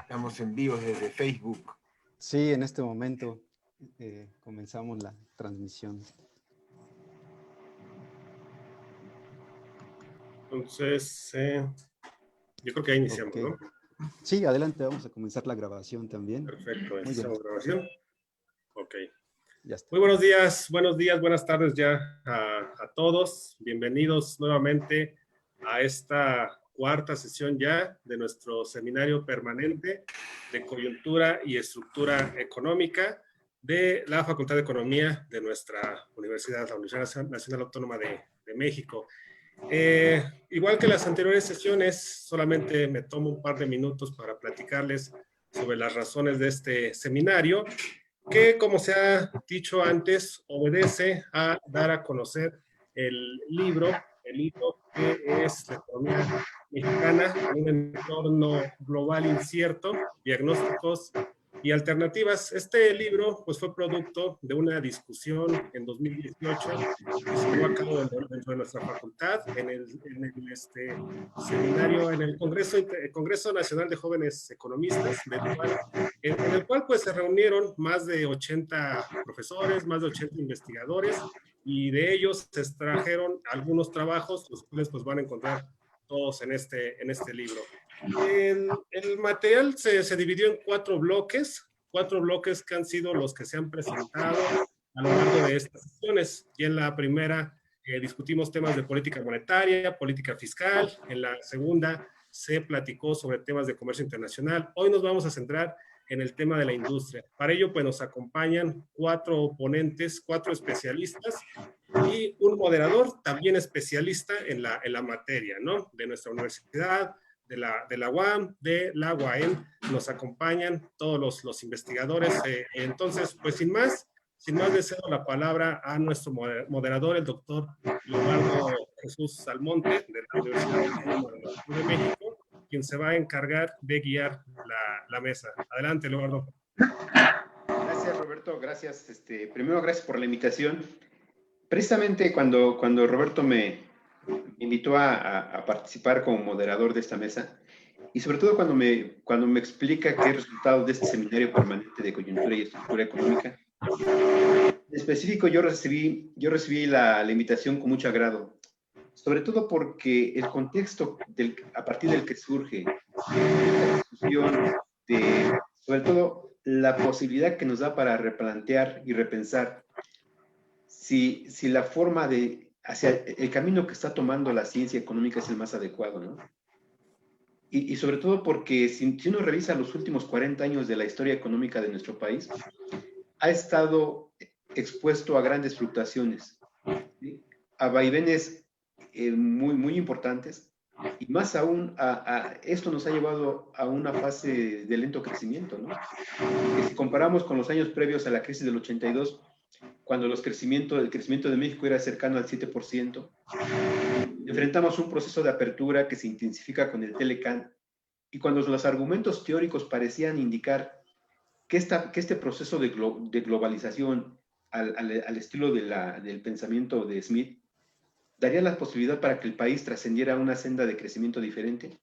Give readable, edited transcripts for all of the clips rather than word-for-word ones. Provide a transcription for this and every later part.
Estamos en vivo desde Facebook. Sí, en este momento comenzamos la transmisión. Entonces, yo creo que ya iniciamos, Okay. ¿no? Sí, adelante, vamos a comenzar la grabación también. Perfecto, Muy bien. iniciamos grabación. Ok. Ya está. Muy buenos días, buenas tardes ya a todos. Bienvenidos nuevamente a esta cuarta sesión ya de nuestro seminario permanente de coyuntura y estructura económica de la Facultad de Economía de nuestra universidad, la Universidad Nacional Autónoma de México. Igual que las anteriores sesiones, solamente me tomo un par de minutos para platicarles sobre las razones de este seminario, que, como se ha dicho antes, obedece a dar a conocer el libro que es La economía mexicana en un entorno global incierto, diagnósticos y alternativas. Este libro pues, fue producto de una discusión en 2018 que se llevó a cabo dentro de nuestra facultad en el seminario, en el Congreso Nacional de Jóvenes Economistas, en el cual pues se reunieron más de 80 profesores, más de 80 investigadores, y de ellos se extrajeron algunos trabajos, los cuales pues van a encontrar todos en este libro. El material se dividió en cuatro bloques que han sido los que se han presentado a lo largo de estas sesiones. Y en la primera discutimos temas de política monetaria, política fiscal. En la segunda se platicó sobre temas de comercio internacional. Hoy nos vamos a centrar en el tema de la industria. Para ello, pues nos acompañan cuatro ponentes, cuatro especialistas y un moderador también especialista en la materia, ¿no? De nuestra universidad, de la UAM, de la UAM, nos acompañan todos los investigadores. Entonces, pues sin más le cedo la palabra a nuestro moderador, el doctor Leonardo Jesús Salmonte, de la Universidad Autónoma de México, quien se va a encargar de guiar la mesa. Adelante, Leonardo. Gracias, Roberto. Gracias. Primero, gracias por la invitación. Precisamente cuando Roberto me invitó a participar como moderador de esta mesa, y sobre todo cuando me explica qué resultado de este seminario permanente de coyuntura y estructura económica, en específico yo recibí la invitación con mucho agrado, sobre todo porque el contexto a partir del que surge esta discusión, sobre todo la posibilidad que nos da para replantear y repensar si la forma hacia el camino que está tomando la ciencia económica es el más adecuado, ¿no? Y sobre todo porque si uno revisa los últimos 40 años de la historia económica de nuestro país, ha estado expuesto a grandes fluctuaciones, ¿sí? A vaivenes muy, muy importantes, y más aún esto nos ha llevado a una fase de lento crecimiento, ¿no? Que si comparamos con los años previos a la crisis del 82, cuando el crecimiento de México era cercano al 7%, enfrentamos un proceso de apertura que se intensifica con el Telecán, y cuando los argumentos teóricos parecían indicar que este proceso de globalización al estilo del pensamiento de Smith daría la posibilidad para que el país trascendiera una senda de crecimiento diferente,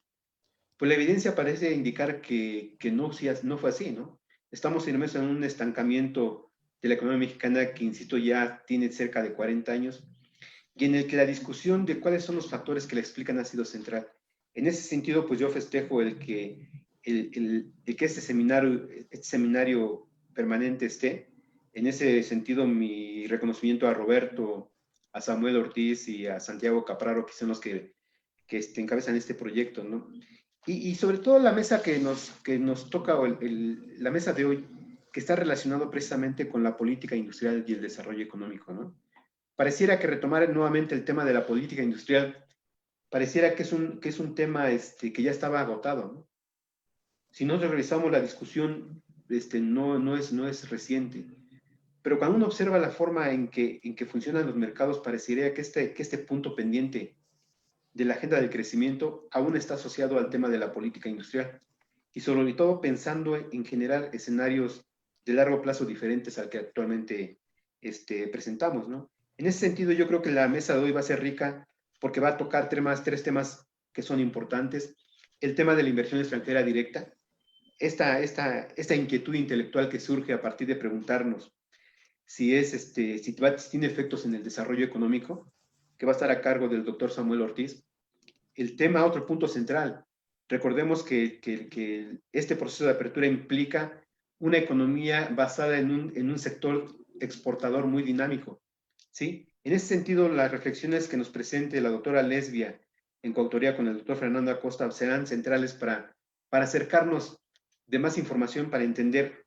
pues la evidencia parece indicar que no fue así, ¿no? Estamos inmersos en un estancamiento de la economía mexicana que, insisto, ya tiene cerca de 40 años, y en el que la discusión de cuáles son los factores que la explican ha sido central. En ese sentido, pues yo festejo el que este seminario permanente esté. En ese sentido, mi reconocimiento a Roberto, a Samuel Ortiz y a Santiago Capraro, que son los que encabezan este proyecto, ¿no? Y sobre todo la mesa que nos toca, la mesa de hoy, que está relacionado precisamente con la política industrial y el desarrollo económico, ¿no? Pareciera que retomar nuevamente el tema de la política industrial, pareciera que es un tema que ya estaba agotado, ¿no? Si no revisamos la discusión, no es reciente. Pero cuando uno observa la forma en que funcionan los mercados, parecería que este punto pendiente de la agenda del crecimiento aún está asociado al tema de la política industrial. Y sobre todo pensando en generar escenarios de largo plazo diferentes al que actualmente presentamos, ¿no? En ese sentido, yo creo que la mesa de hoy va a ser rica porque va a tocar tres temas que son importantes. El tema de la inversión extranjera directa, esta inquietud intelectual que surge a partir de preguntarnos si tiene efectos en el desarrollo económico, que va a estar a cargo del doctor Samuel Ortiz. El tema, otro punto central, recordemos que este proceso de apertura implica una economía basada en un sector exportador muy dinámico, ¿sí? En ese sentido, las reflexiones que nos presente la doctora Lesbia en coautoría con el doctor Fernando Acosta serán centrales para acercarnos de más información para entender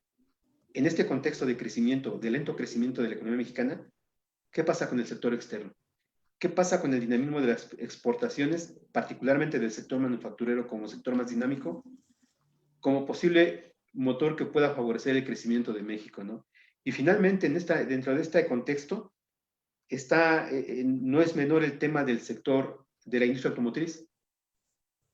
en este contexto de crecimiento, de lento crecimiento de la economía mexicana, ¿qué pasa con el sector externo? ¿Qué pasa con el dinamismo de las exportaciones, particularmente del sector manufacturero como sector más dinámico, como posible motor que pueda favorecer el crecimiento de México, ¿no? Y finalmente, dentro de este contexto, no es menor el tema del sector de la industria automotriz.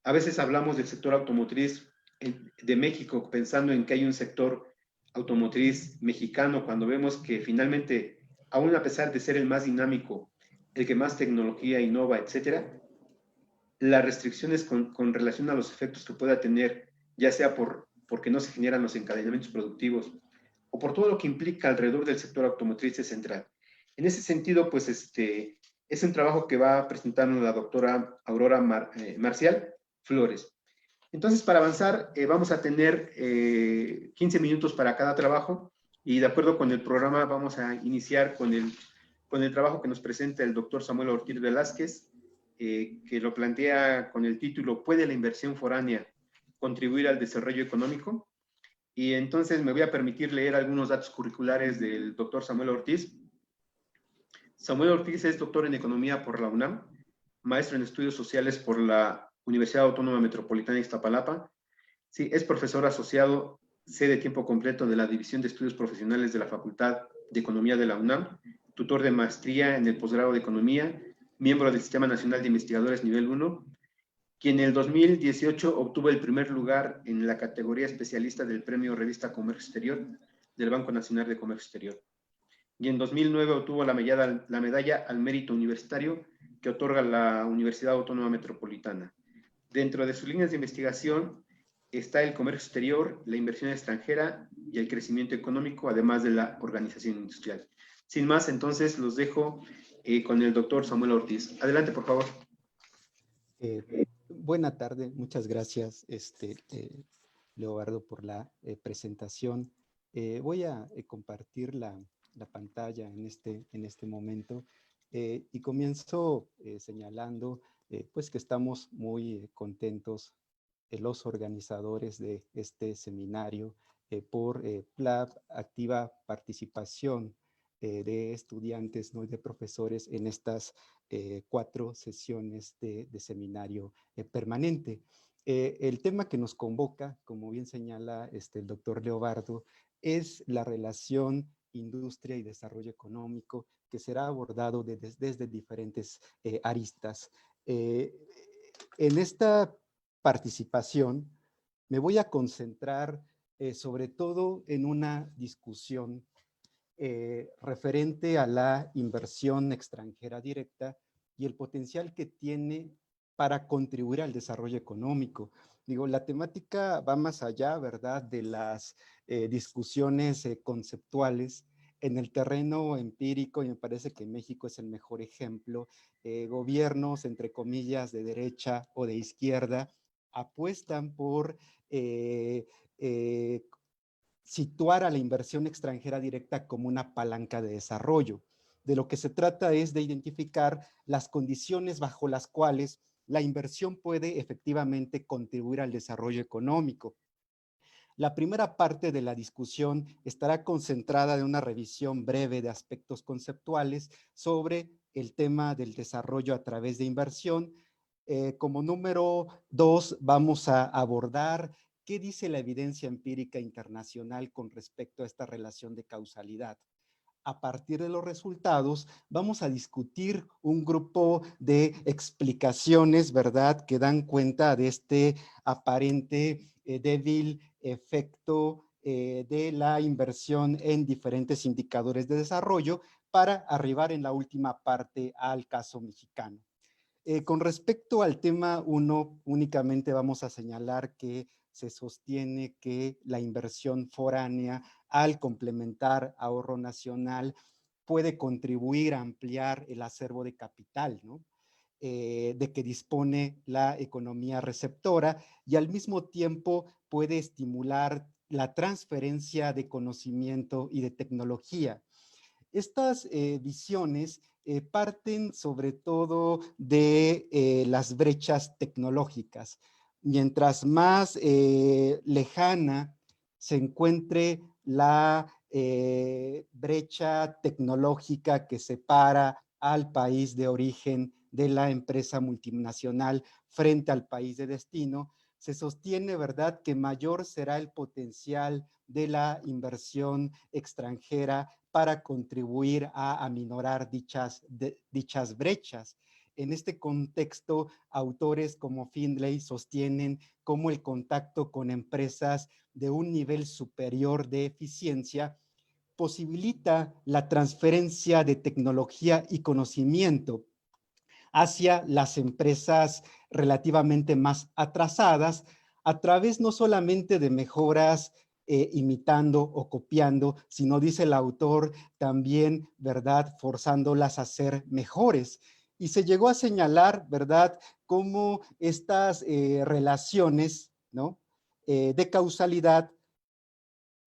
A veces hablamos del sector automotriz de México pensando en que hay un sector automotriz mexicano, cuando vemos que finalmente, aún a pesar de ser el más dinámico, el que más tecnología innova, etcétera, las restricciones con relación a los efectos que pueda tener, ya sea porque no se generan los encadenamientos productivos o por todo lo que implica alrededor del sector automotriz es central. En ese sentido, pues es un trabajo que va a presentarnos la doctora Aurora Marcial Flores. Entonces, para avanzar, vamos a tener 15 minutos para cada trabajo y de acuerdo con el programa vamos a iniciar con el trabajo que nos presenta el doctor Samuel Ortiz Velázquez, que lo plantea con el título ¿Puede la inversión foránea contribuir al desarrollo económico? Y entonces me voy a permitir leer algunos datos curriculares del doctor Samuel Ortiz. Samuel Ortiz es doctor en Economía por la UNAM, maestro en Estudios Sociales por la Universidad Autónoma Metropolitana de Iztapalapa. Sí, es profesor asociado, de tiempo completo de la División de Estudios Profesionales de la Facultad de Economía de la UNAM, tutor de maestría en el posgrado de Economía, miembro del Sistema Nacional de Investigadores Nivel 1, quien en el 2018 obtuvo el primer lugar en la categoría especialista del Premio Revista Comercio Exterior del Banco Nacional de Comercio Exterior. Y en 2009 obtuvo la medalla al mérito universitario que otorga la Universidad Autónoma Metropolitana. Dentro de sus líneas de investigación está el comercio exterior, la inversión extranjera y el crecimiento económico, además de la organización industrial. Sin más, entonces los dejo con el doctor Samuel Ortiz. Adelante, por favor. Buena tarde, muchas gracias, Leobardo, por la presentación. Voy a compartir la pantalla en este momento y comienzo señalando pues que estamos muy contentos los organizadores de este seminario por la activa participación de estudiantes, ¿no?, y de profesores en estas 4 sesiones de seminario permanente. El tema que nos convoca, como bien señala el doctor Leobardo, es la relación industria y desarrollo económico que será abordado desde diferentes aristas. En esta participación me voy a concentrar sobre todo en una discusión referente a la inversión extranjera directa y el potencial que tiene para contribuir al desarrollo económico. Digo, la temática va más allá, ¿verdad?, de las discusiones conceptuales. En el terreno empírico, y me parece que México es el mejor ejemplo, gobiernos, entre comillas, de derecha o de izquierda, apuestan por situar a la inversión extranjera directa como una palanca de desarrollo. De lo que se trata es de identificar las condiciones bajo las cuales la inversión puede efectivamente contribuir al desarrollo económico. La primera parte de la discusión estará concentrada en una revisión breve de aspectos conceptuales sobre el tema del desarrollo a través de inversión. Como número 2 vamos a abordar qué dice la evidencia empírica internacional con respecto a esta relación de causalidad. A partir de los resultados, vamos a discutir un grupo de explicaciones, ¿verdad?, que dan cuenta de este aparente débil efecto de la inversión en diferentes indicadores de desarrollo para arribar en la última parte al caso mexicano. Con respecto al tema 1, únicamente vamos a señalar que se sostiene que la inversión foránea, al complementar ahorro nacional, puede contribuir a ampliar el acervo de capital, ¿no? De que dispone la economía receptora y al mismo tiempo puede estimular la transferencia de conocimiento y de tecnología. Estas visiones parten sobre todo de las brechas tecnológicas. Mientras más lejana se encuentre la brecha tecnológica que separa al país de origen de la empresa multinacional frente al país de destino, se sostiene, ¿verdad?, que mayor será el potencial de la inversión extranjera para contribuir a aminorar dichas brechas. En este contexto, autores como Findlay sostienen cómo el contacto con empresas de un nivel superior de eficiencia posibilita la transferencia de tecnología y conocimiento hacia las empresas relativamente más atrasadas a través no solamente de mejoras imitando o copiando, sino, dice el autor, también, ¿verdad?, forzándolas a ser mejores. Y se llegó a señalar, ¿verdad?, cómo estas relaciones, ¿no?, de causalidad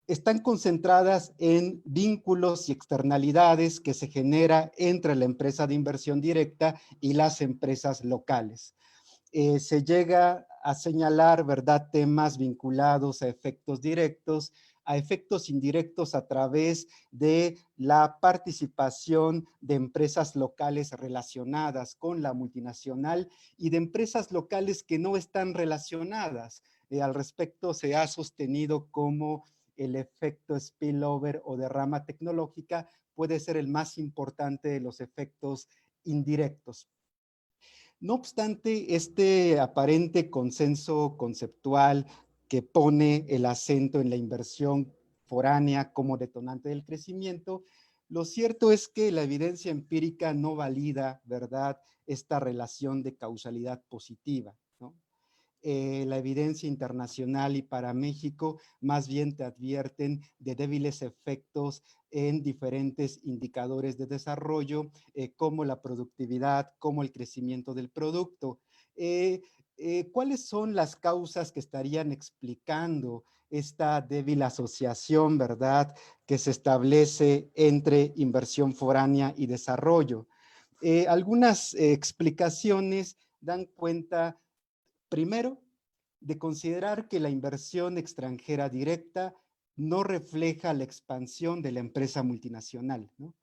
están concentradas en vínculos y externalidades que se genera entre la empresa de inversión directa y las empresas locales. Se llega a señalar, ¿verdad?, temas vinculados a efectos directos, a efectos indirectos a través de la participación de empresas locales relacionadas con la multinacional y de empresas locales que no están relacionadas. Al respecto se ha sostenido como el efecto spillover o derrama tecnológica puede ser el más importante de los efectos indirectos. No obstante, este aparente consenso conceptual que pone el acento en la inversión foránea como detonante del crecimiento, lo cierto es que la evidencia empírica no valida, ¿verdad?, esta relación de causalidad positiva, ¿no? La evidencia internacional y para México más bien te advierten de débiles efectos en diferentes indicadores de desarrollo, como la productividad, como el crecimiento del producto. ¿Cuáles son las causas que estarían explicando esta débil asociación, ¿verdad?, que se establece entre inversión foránea y desarrollo? Algunas explicaciones dan cuenta, primero, de considerar que la inversión extranjera directa no refleja la expansión de la empresa multinacional, ¿no?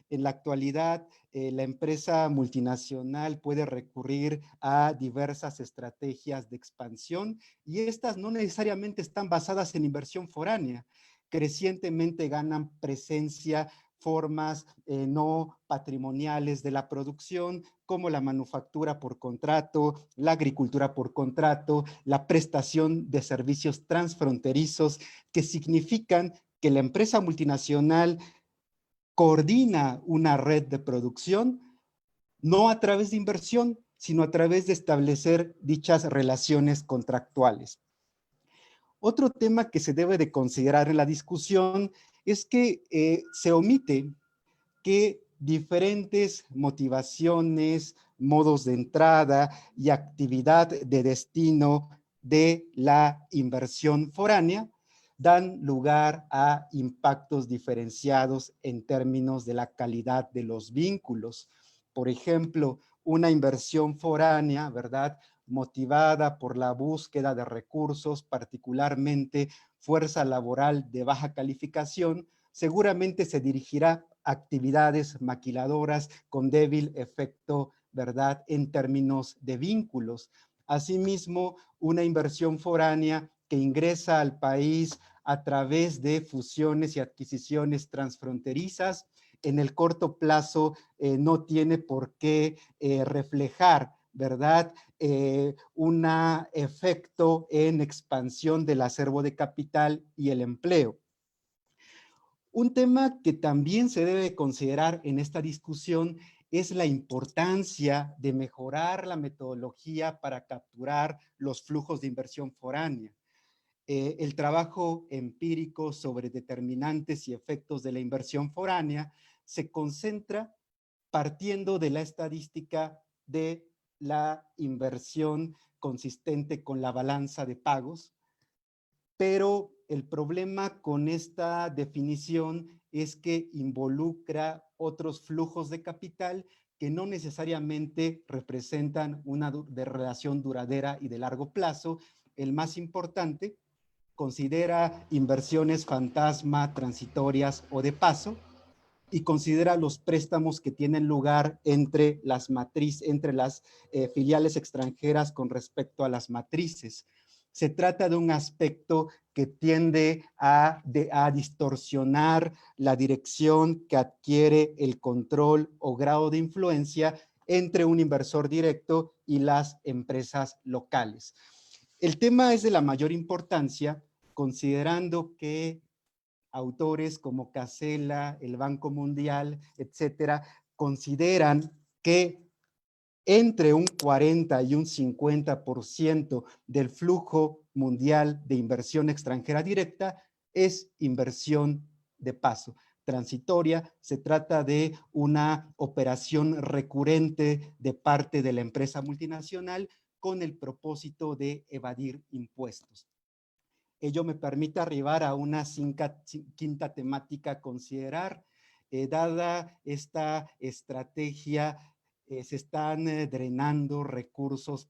En la actualidad, la empresa multinacional puede recurrir a diversas estrategias de expansión y estas no necesariamente están basadas en inversión foránea. Crecientemente ganan presencia formas no patrimoniales de la producción, como la manufactura por contrato, la agricultura por contrato, la prestación de servicios transfronterizos, que significan que la empresa multinacional coordina una red de producción, no a través de inversión, sino a través de establecer dichas relaciones contractuales. Otro tema que se debe de considerar en la discusión es que se omite que diferentes motivaciones, modos de entrada y actividad de destino de la inversión foránea dan lugar a impactos diferenciados en términos de la calidad de los vínculos. Por ejemplo, una inversión foránea, ¿verdad?, motivada por la búsqueda de recursos, particularmente fuerza laboral de baja calificación, seguramente se dirigirá a actividades maquiladoras con débil efecto, ¿verdad?, en términos de vínculos. Asimismo, una inversión foránea que ingresa al país a través de fusiones y adquisiciones transfronterizas, en el corto plazo no tiene por qué reflejar, ¿verdad?, un efecto en expansión del acervo de capital y el empleo. Un tema que también se debe considerar en esta discusión es la importancia de mejorar la metodología para capturar los flujos de inversión foránea. el trabajo empírico sobre determinantes y efectos de la inversión foránea se concentra partiendo de la estadística de la inversión consistente con la balanza de pagos, pero el problema con esta definición es que involucra otros flujos de capital que no necesariamente representan una de relación duradera y de largo plazo. El más importante considera inversiones fantasma, transitorias o de paso, y considera los préstamos que tienen lugar entre las filiales extranjeras con respecto a las matrices. Se trata de un aspecto que tiende a distorsionar la dirección que adquiere el control o grado de influencia entre un inversor directo y las empresas locales. El tema es de la mayor importancia, considerando que autores como Casella, el Banco Mundial, etcétera, consideran que entre un 40 y un 50% del flujo mundial de inversión extranjera directa es inversión de paso. Transitoria, se trata de una operación recurrente de parte de la empresa multinacional con el propósito de evadir impuestos. Ello me permite arribar a una quinta temática a considerar. Dada esta estrategia, se están drenando recursos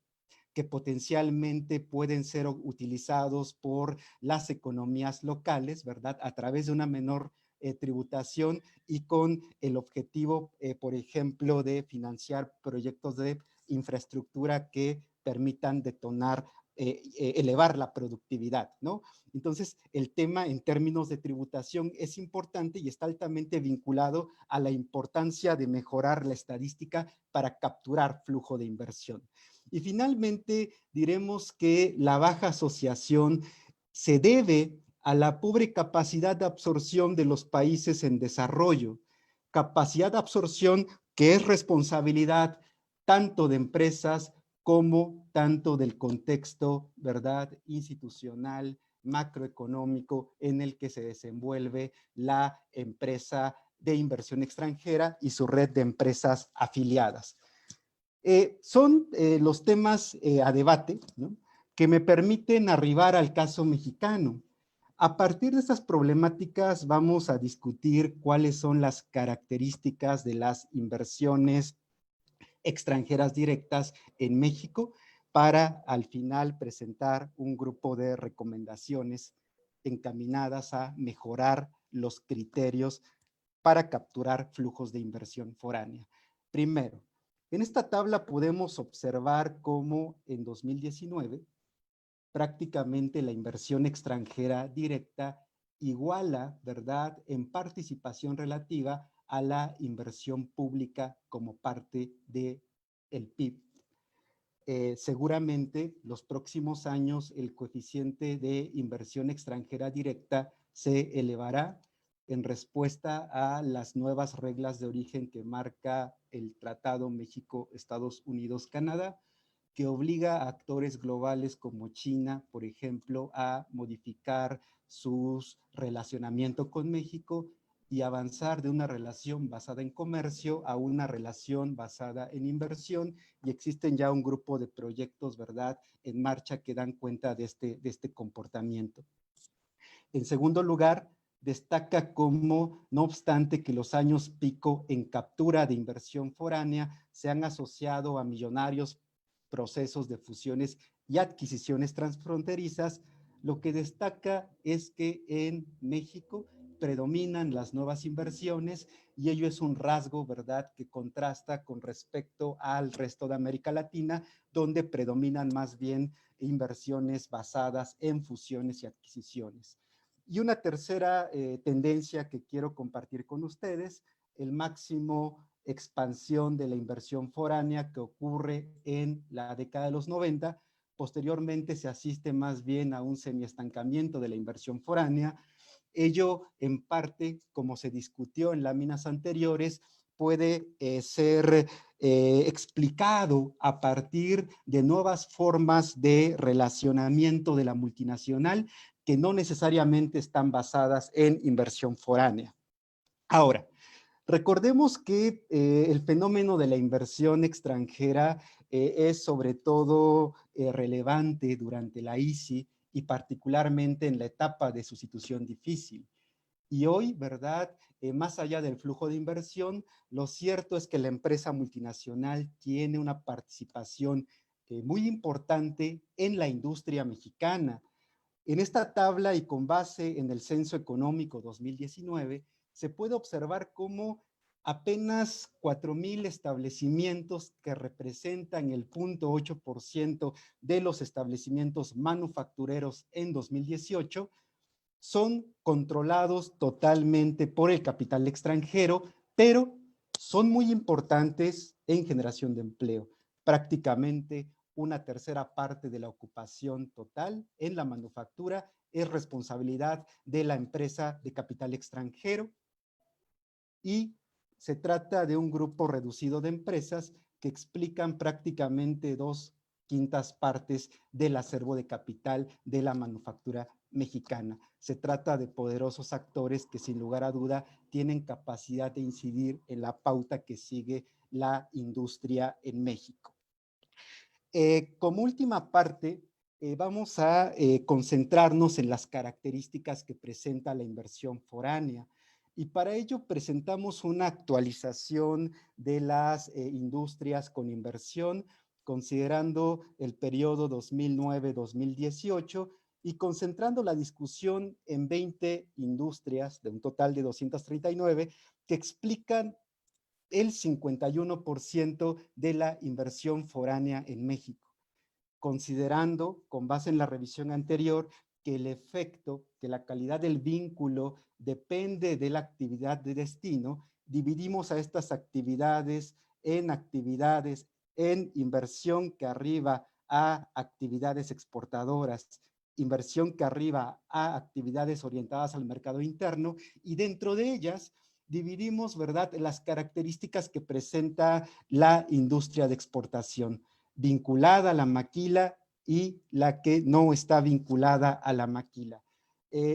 que potencialmente pueden ser utilizados por las economías locales, ¿verdad? A través de una menor tributación y con el objetivo, por ejemplo, de financiar proyectos de infraestructura que permitan detonar elevar la productividad, ¿no? Entonces, el tema en términos de tributación es importante y está altamente vinculado a la importancia de mejorar la estadística para capturar flujo de inversión. Y finalmente, diremos que la baja asociación se debe a la pobre capacidad de absorción de los países en desarrollo, capacidad de absorción que es responsabilidad tanto de empresas como tanto del contexto, ¿verdad?, institucional, macroeconómico en el que se desenvuelve la empresa de inversión extranjera y su red de empresas afiliadas. Son los temas a debate, ¿no?, que me permiten arribar al caso mexicano. A partir de estas problemáticas vamos a discutir cuáles son las características de las inversiones extranjeras directas en México para al final presentar un grupo de recomendaciones encaminadas a mejorar los criterios para capturar flujos de inversión foránea. Primero, en esta tabla podemos observar cómo en 2019 prácticamente la inversión extranjera directa iguala, ¿verdad?, en participación relativa a la inversión pública como parte del PIB. Seguramente los próximos años el coeficiente de inversión extranjera directa se elevará en respuesta a las nuevas reglas de origen que marca el Tratado México-Estados Unidos-Canadá, que obliga a actores globales como China, por ejemplo, a modificar su relacionamiento con México y avanzar de una relación basada en comercio a una relación basada en inversión, y existen ya un grupo de proyectos, ¿verdad?, en marcha que dan cuenta de este comportamiento. En segundo lugar, destaca cómo, no obstante que los años pico en captura de inversión foránea se han asociado a millonarios procesos de fusiones y adquisiciones transfronterizas, lo que destaca es que en México predominan las nuevas inversiones, y ello es un rasgo, ¿verdad?, que contrasta con respecto al resto de América Latina, donde predominan más bien inversiones basadas en fusiones y adquisiciones. Y una tercera tendencia que quiero compartir con ustedes, el máximo expansión de la inversión foránea que ocurre en la década de los 90. Posteriormente se asiste más bien a un semiestancamiento de la inversión foránea. Ello, en parte, como se discutió en láminas anteriores, puede ser explicado a partir de nuevas formas de relacionamiento de la multinacional que no necesariamente están basadas en inversión foránea. Ahora, recordemos que el fenómeno de la inversión extranjera es sobre todo relevante durante la ICI y particularmente en la etapa de sustitución difícil. Y hoy, ¿verdad? Más allá del flujo de inversión, lo cierto es que la empresa multinacional tiene una participación muy importante en la industria mexicana. En esta tabla y con base en el Censo Económico 2019, se puede observar cómo apenas 4,000 establecimientos que representan el 0.8% de los establecimientos manufactureros en 2018 son controlados totalmente por el capital extranjero, pero son muy importantes en generación de empleo. Prácticamente una tercera parte de la ocupación total en la manufactura es responsabilidad de la empresa de capital extranjero y se trata de un grupo reducido de empresas que explican prácticamente 2/5 partes del acervo de capital de la manufactura mexicana. Se trata de poderosos actores que sin lugar a duda tienen capacidad de incidir en la pauta que sigue la industria en México. Como última parte, vamos a concentrarnos en las características que presenta la inversión foránea. Y para ello presentamos una actualización de las industrias con inversión, considerando el periodo 2009-2018 y concentrando la discusión en 20 industrias de un total de 239 que explican el 51% de la inversión foránea en México, considerando, con base en la revisión anterior, que el efecto, que la calidad del vínculo depende de la actividad de destino, dividimos a estas actividades en inversión que arriba a actividades exportadoras, inversión que arriba a actividades orientadas al mercado interno, y dentro de ellas dividimos, ¿verdad?, las características que presenta la industria de exportación, vinculada a la maquila y la que no está vinculada a la maquila.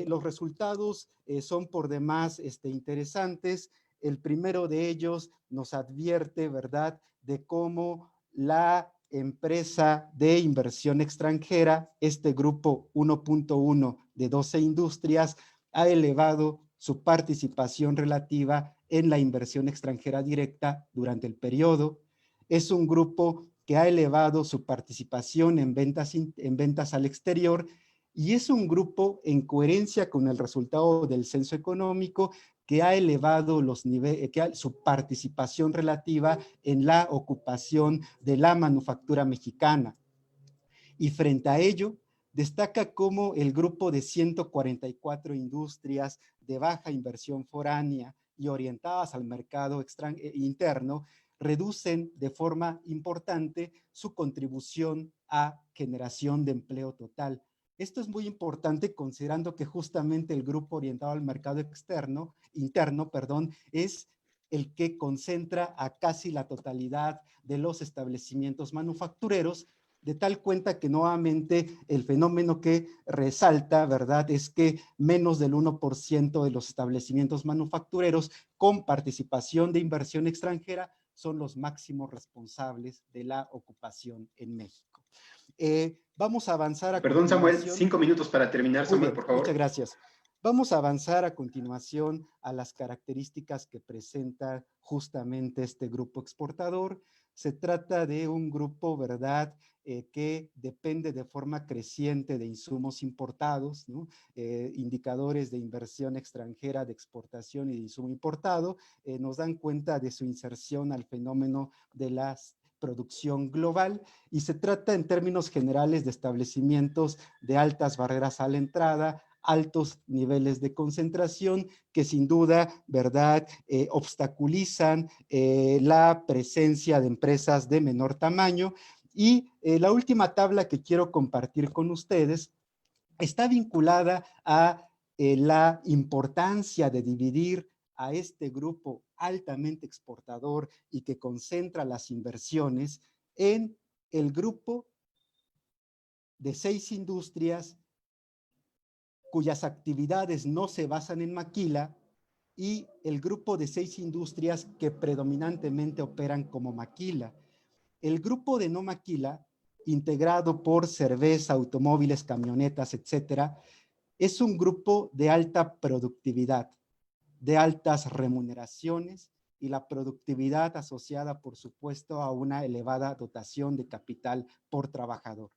Los resultados son por demás interesantes. El primero de ellos nos advierte, ¿verdad?, de cómo la empresa de inversión extranjera, este grupo 1.1 de 12 industrias, ha elevado su participación relativa en la inversión extranjera directa durante el periodo. Es un grupo que ha elevado su participación en ventas al exterior y es un grupo en coherencia con el resultado del censo económico que ha elevado su participación relativa en la ocupación de la manufactura mexicana. Y frente a ello, destaca cómo el grupo de 144 industrias de baja inversión foránea y orientadas al mercado interno reducen de forma importante su contribución a generación de empleo total. Esto es muy importante considerando que justamente el grupo orientado al mercado interno, es el que concentra a casi la totalidad de los establecimientos manufactureros, de tal cuenta que nuevamente el fenómeno que resalta, ¿verdad?, es que menos del 1% de los establecimientos manufactureros con participación de inversión extranjera son los máximos responsables de la ocupación en México. Vamos a avanzar a Perdón, continuación. Samuel, 5 minutos para terminar, Samuel, por favor. Muchas gracias. Vamos a avanzar a continuación a las características que presenta justamente este grupo exportador. Se trata de un grupo, ¿verdad?, que depende de forma creciente de insumos importados, ¿no? Indicadores de inversión extranjera, de exportación y de insumo importado, nos dan cuenta de su inserción al fenómeno de la producción global, y se trata en términos generales de establecimientos de altas barreras a la entrada, altos niveles de concentración que sin duda, ¿verdad?, obstaculizan la presencia de empresas de menor tamaño. Y la última tabla que quiero compartir con ustedes está vinculada a la importancia de dividir a este grupo altamente exportador y que concentra las inversiones en el grupo de 6 industrias cuyas actividades no se basan en maquila y el grupo de 6 industrias que predominantemente operan como maquila. El grupo de no maquila, integrado por cerveza, automóviles, camionetas, etcétera, es un grupo de alta productividad, de altas remuneraciones y la productividad asociada, por supuesto, a una elevada dotación de capital por trabajador.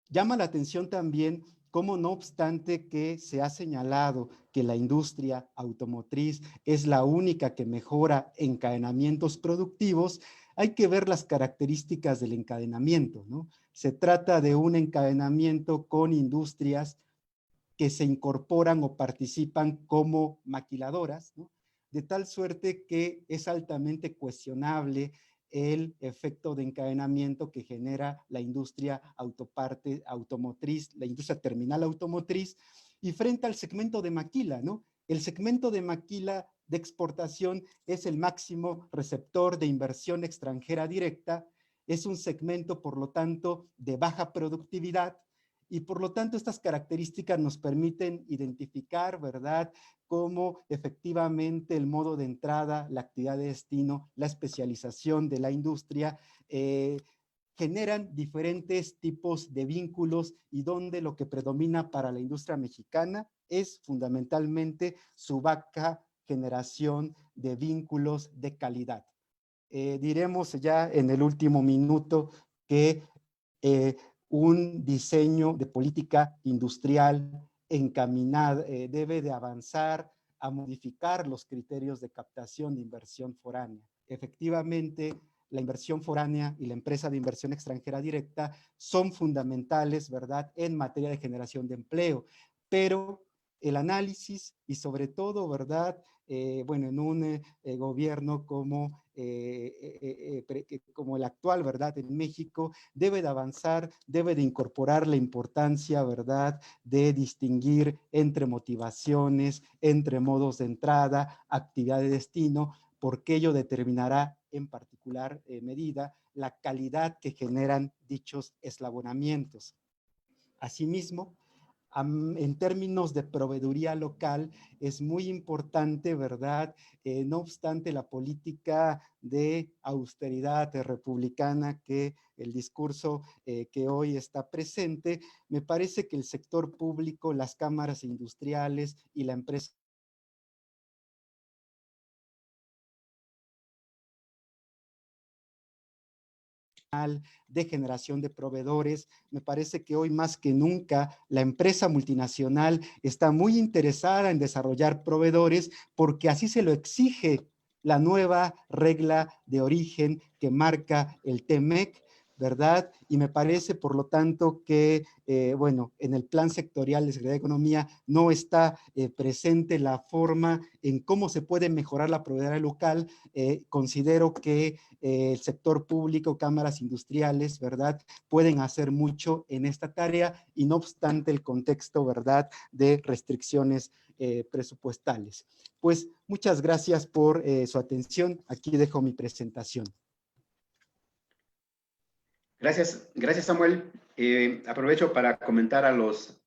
Llama la atención también cómo, no obstante que se ha señalado que la industria automotriz es la única que mejora encadenamientos productivos, hay que ver las características del encadenamiento, ¿no? Se trata de un encadenamiento con industrias que se incorporan o participan como maquiladoras, ¿no? De tal suerte que es altamente cuestionable el efecto de encadenamiento que genera la industria autoparte automotriz, la industria terminal automotriz, y frente al segmento de maquila, ¿no? El segmento de maquila de exportación es el máximo receptor de inversión extranjera directa, es un segmento, por lo tanto, de baja productividad, y por lo tanto estas características nos permiten identificar, ¿verdad?, cómo efectivamente el modo de entrada, la actividad de destino, la especialización de la industria generan diferentes tipos de vínculos y donde lo que predomina para la industria mexicana es fundamentalmente su baja generación de vínculos de calidad. Diremos ya en el último minuto que un diseño de política industrial encaminada debe de avanzar a modificar los criterios de captación de inversión foránea. Efectivamente, la inversión foránea y la empresa de inversión extranjera directa son fundamentales, ¿verdad?, en materia de generación de empleo, pero el análisis y sobre todo, ¿verdad?, bueno, en un gobierno como el actual, ¿verdad?, en México, debe de avanzar, debe de incorporar la importancia, ¿verdad?, de distinguir entre motivaciones, entre modos de entrada, actividad de destino, porque ello determinará en particular medida la calidad que generan dichos eslabonamientos. Asimismo, en términos de proveeduría local, es muy importante, ¿verdad? No obstante la política de austeridad republicana que el discurso que hoy está presente, me parece que el sector público, las cámaras industriales y la empresa de generación de proveedores, me parece que hoy más que nunca la empresa multinacional está muy interesada en desarrollar proveedores porque así se lo exige la nueva regla de origen que marca el TEMEC, ¿verdad? Y me parece, por lo tanto, que, bueno, en el plan sectorial de Secretaría de Economía no está presente la forma en cómo se puede mejorar la proveeduría local. Considero que el sector público, cámaras industriales, ¿verdad?, pueden hacer mucho en esta tarea y no obstante el contexto, ¿verdad?, de restricciones presupuestales. Pues muchas gracias por su atención. Aquí dejo mi presentación. Gracias, gracias Samuel. Aprovecho para comentar a los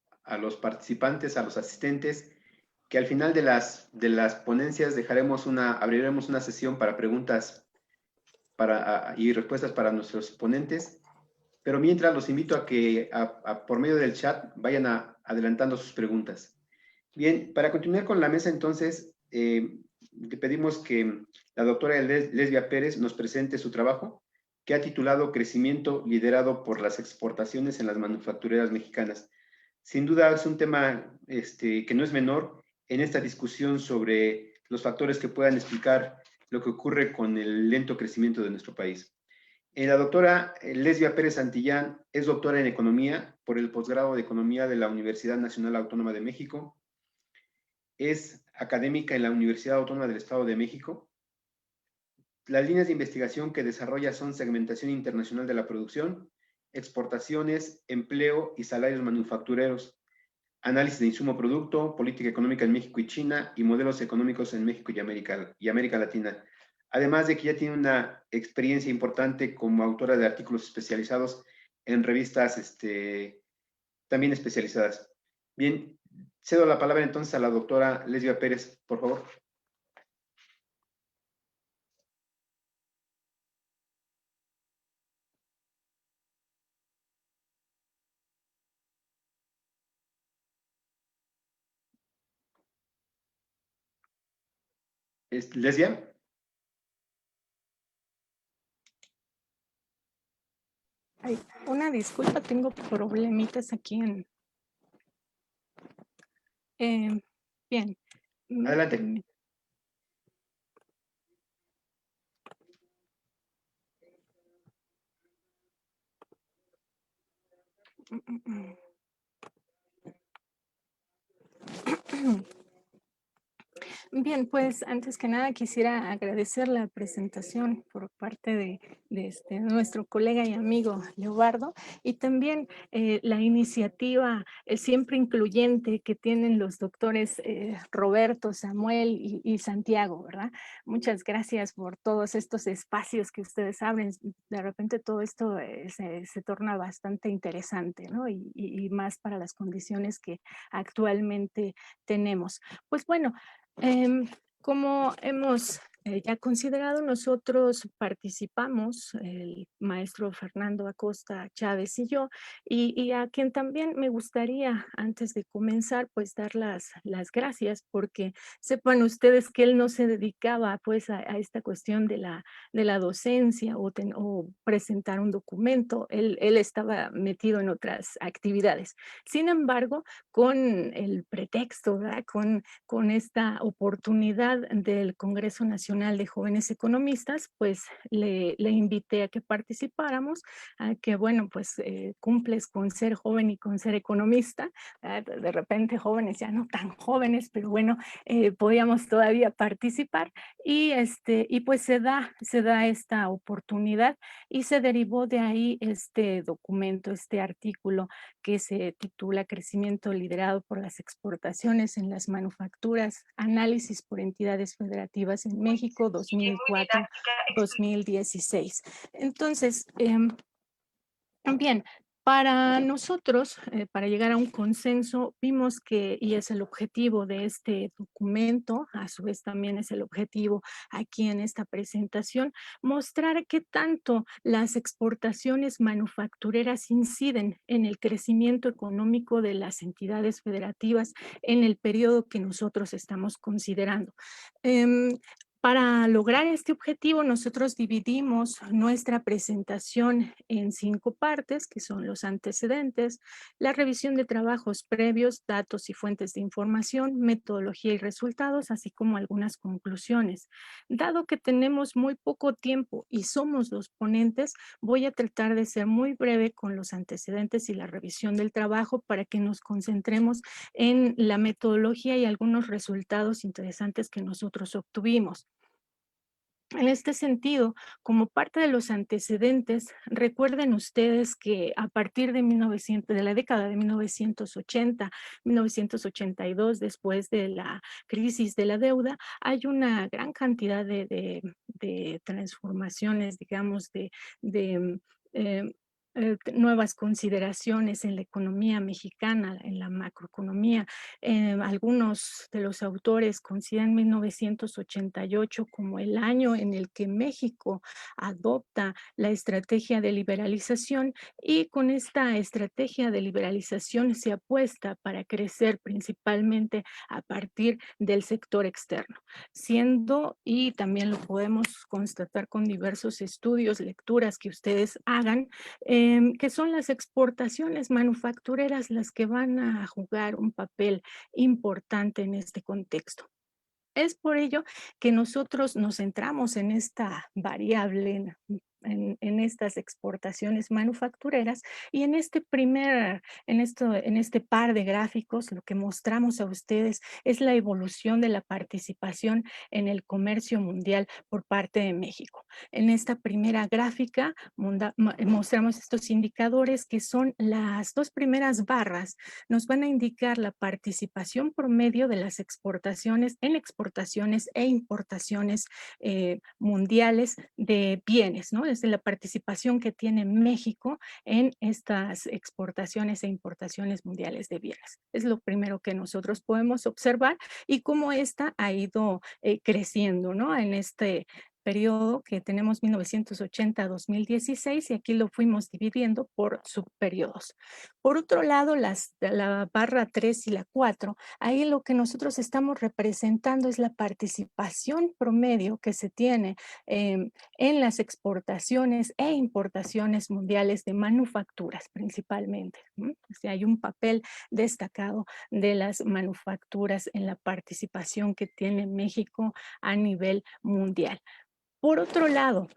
participantes, a los asistentes, que al final de las ponencias abriremos una sesión para preguntas y respuestas para nuestros ponentes, pero mientras los invito a que por medio del chat vayan adelantando sus preguntas. Bien, para continuar con la mesa entonces, le pedimos que la doctora Lesbia Pérez nos presente su trabajo, que ha titulado Crecimiento liderado por las exportaciones en las manufactureras mexicanas. Sin duda es un tema que no es menor en esta discusión sobre los factores que puedan explicar lo que ocurre con el lento crecimiento de nuestro país. La doctora Lesbia Pérez Santillán es doctora en Economía por el posgrado de Economía de la Universidad Nacional Autónoma de México. Es académica en la Universidad Autónoma del Estado de México. Las líneas de investigación que desarrolla son segmentación internacional de la producción, exportaciones, empleo y salarios manufactureros. análisis de insumo producto, política económica en México y China y modelos económicos en México y América Latina. Además de que ya tiene una experiencia importante como autora de artículos especializados en revistas también especializadas. Bien, cedo la palabra entonces a la doctora Lesbia Pérez, por favor. Lesbia. Ay, una disculpa, tengo problemitas aquí en... bien. Adelante. Bien, pues antes que nada quisiera agradecer la presentación por parte de nuestro colega y amigo Leobardo, y también la iniciativa siempre incluyente que tienen los doctores Roberto, Samuel y Santiago, ¿verdad? Muchas gracias por todos estos espacios que ustedes abren. De repente todo esto se torna bastante interesante, ¿no? Y más para las condiciones que actualmente tenemos. Pues bueno, como hemos ya considerado, nosotros participamos, el maestro Fernando Acosta Chávez y yo, y a quien también me gustaría, antes de comenzar, pues dar las gracias, porque sepan ustedes que él no se dedicaba pues a esta cuestión de la docencia o presentar un documento. Él estaba metido en otras actividades. Sin embargo, con el pretexto, ¿verdad? Con esta oportunidad del Congreso Nacional de Jóvenes Economistas, pues le invité a que participáramos, a que bueno, pues cumples con ser joven y con ser economista. De repente jóvenes, ya no tan jóvenes, pero bueno, podíamos todavía participar, y pues se da esta oportunidad y se derivó de ahí este documento, este artículo que se titula Crecimiento liderado por las exportaciones en las manufacturas, análisis por entidades federativas en México 2004-2016. Entonces, bien, para nosotros, para llegar a un consenso, vimos que, y es el objetivo de este documento, a su vez también es el objetivo aquí en esta presentación, mostrar qué tanto las exportaciones manufactureras inciden en el crecimiento económico de las entidades federativas en el periodo que nosotros estamos considerando. Para lograr este objetivo, nosotros dividimos nuestra presentación en 5 partes, que son los antecedentes, la revisión de trabajos previos, datos y fuentes de información, metodología y resultados, así como algunas conclusiones. Dado que tenemos muy poco tiempo y somos los ponentes, voy a tratar de ser muy breve con los antecedentes y la revisión del trabajo para que nos concentremos en la metodología y algunos resultados interesantes que nosotros obtuvimos. En este sentido, como parte de los antecedentes, recuerden ustedes que a partir de la década de 1980, 1982, después de la crisis de la deuda, hay una gran cantidad de transformaciones, digamos, de eh, nuevas consideraciones en la economía mexicana, en la macroeconomía. Algunos de los autores consideran 1988 como el año en el que México adopta la estrategia de liberalización, y con esta estrategia de liberalización se apuesta para crecer principalmente a partir del sector externo, siendo, y también lo podemos constatar con diversos estudios, lecturas que ustedes hagan, que son las exportaciones manufactureras las que van a jugar un papel importante en este contexto. Es por ello que nosotros nos centramos en esta variable en estas exportaciones manufactureras. Y en este en este par de gráficos, lo que mostramos a ustedes es la evolución de la participación en el comercio mundial por parte de México. En esta primera gráfica mostramos estos indicadores que son las dos primeras barras, nos van a indicar la participación promedio de las exportaciones en exportaciones e importaciones mundiales de bienes, ¿no? Desde la participación que tiene México en estas exportaciones e importaciones mundiales de bienes. Es lo primero que nosotros podemos observar y cómo esta ha ido creciendo, ¿no? En este periodo que tenemos 1980 a 2016 y aquí lo fuimos dividiendo por subperiodos. Por otro lado, la barra 3 y la 4, ahí lo que nosotros estamos representando es la participación promedio que se tiene en las exportaciones e importaciones mundiales de manufacturas principalmente. O sea, hay un papel destacado de las manufacturas en la participación que tiene México a nivel mundial. Por otro lado,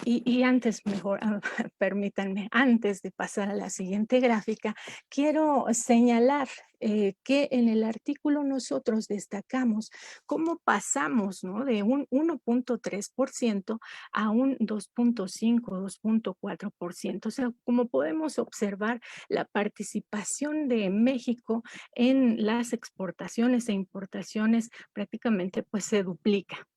y antes mejor, permítanme, antes de pasar a la siguiente gráfica, quiero señalar que en el artículo nosotros destacamos cómo pasamos, ¿no? De un 1.3% a un 2.5, 2.4%. O sea, como podemos observar, la participación de México en las exportaciones e importaciones prácticamente pues se duplica.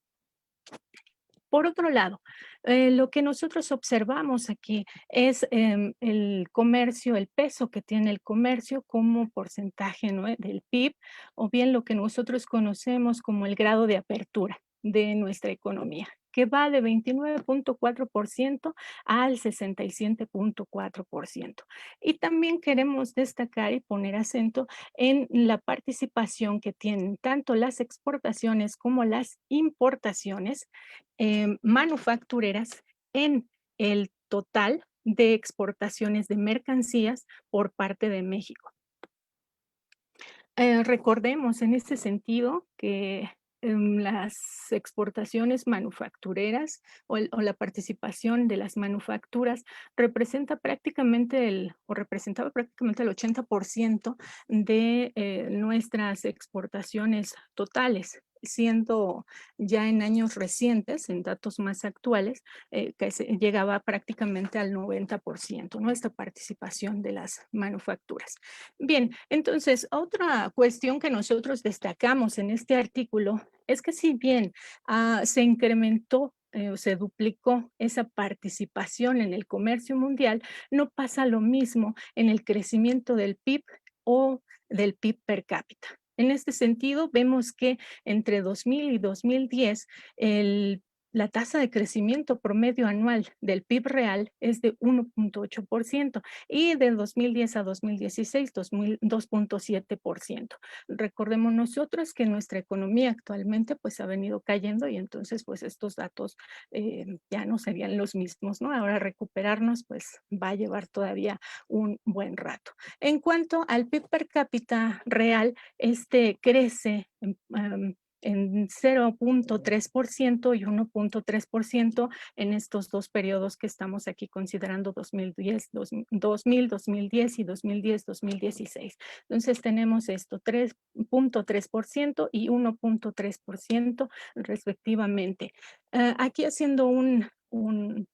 Por otro lado, lo que nosotros observamos aquí es el comercio, el peso que tiene el comercio como porcentaje, ¿no?, del PIB, o bien lo que nosotros conocemos como el grado de apertura de nuestra economía, que va de 29.4% al 67.4%. Y también queremos destacar y poner acento en la participación que tienen tanto las exportaciones como las importaciones manufactureras en el total de exportaciones de mercancías por parte de México. Recordemos en este sentido que las exportaciones manufactureras o la participación de las manufacturas representaba prácticamente el 80% de nuestras exportaciones totales, siendo ya en años recientes, en datos más actuales, que llegaba prácticamente al 90%, ¿no? Esta participación de las manufacturas. Bien, entonces, otra cuestión que nosotros destacamos en este artículo es que si bien se incrementó se duplicó esa participación en el comercio mundial, no pasa lo mismo en el crecimiento del PIB o del PIB per cápita. En este sentido, vemos que entre 2000 y 2010, la tasa de crecimiento promedio anual del PIB real es de 1.8% y de 2010 a 2016, 2.7%. Recordemos nosotros que nuestra economía actualmente pues ha venido cayendo y entonces pues estos datos ya no serían los mismos, ¿no? Ahora recuperarnos pues va a llevar todavía un buen rato. En cuanto al PIB per cápita real, este crece en 0.3% y 1.3% en estos dos periodos que estamos aquí considerando 2010 y 2010-2016. Entonces tenemos esto, 3.3% y 1.3% respectivamente. Aquí haciendo un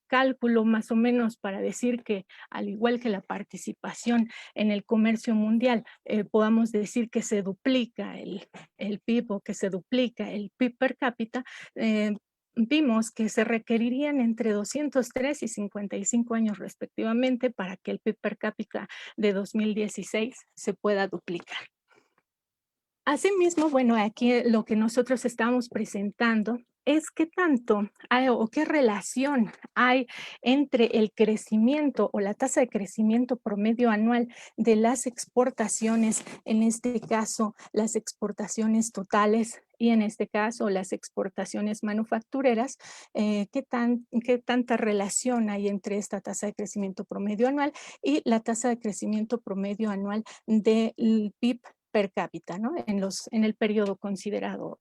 cálculo más o menos para decir que al igual que la participación en el comercio mundial, podamos decir que se duplica el PIB o que se duplica el PIB per cápita, vimos que se requerirían entre 203 y 55 años respectivamente para que el PIB per cápita de 2016 se pueda duplicar. Asimismo, bueno, aquí lo que nosotros estamos presentando es qué tanto hay o qué relación hay entre el crecimiento o la tasa de crecimiento promedio anual de las exportaciones, en este caso las exportaciones totales y en este caso las exportaciones manufactureras, qué tanta relación hay entre esta tasa de crecimiento promedio anual y la tasa de crecimiento promedio anual del PIB per cápita, ¿no? En el periodo considerado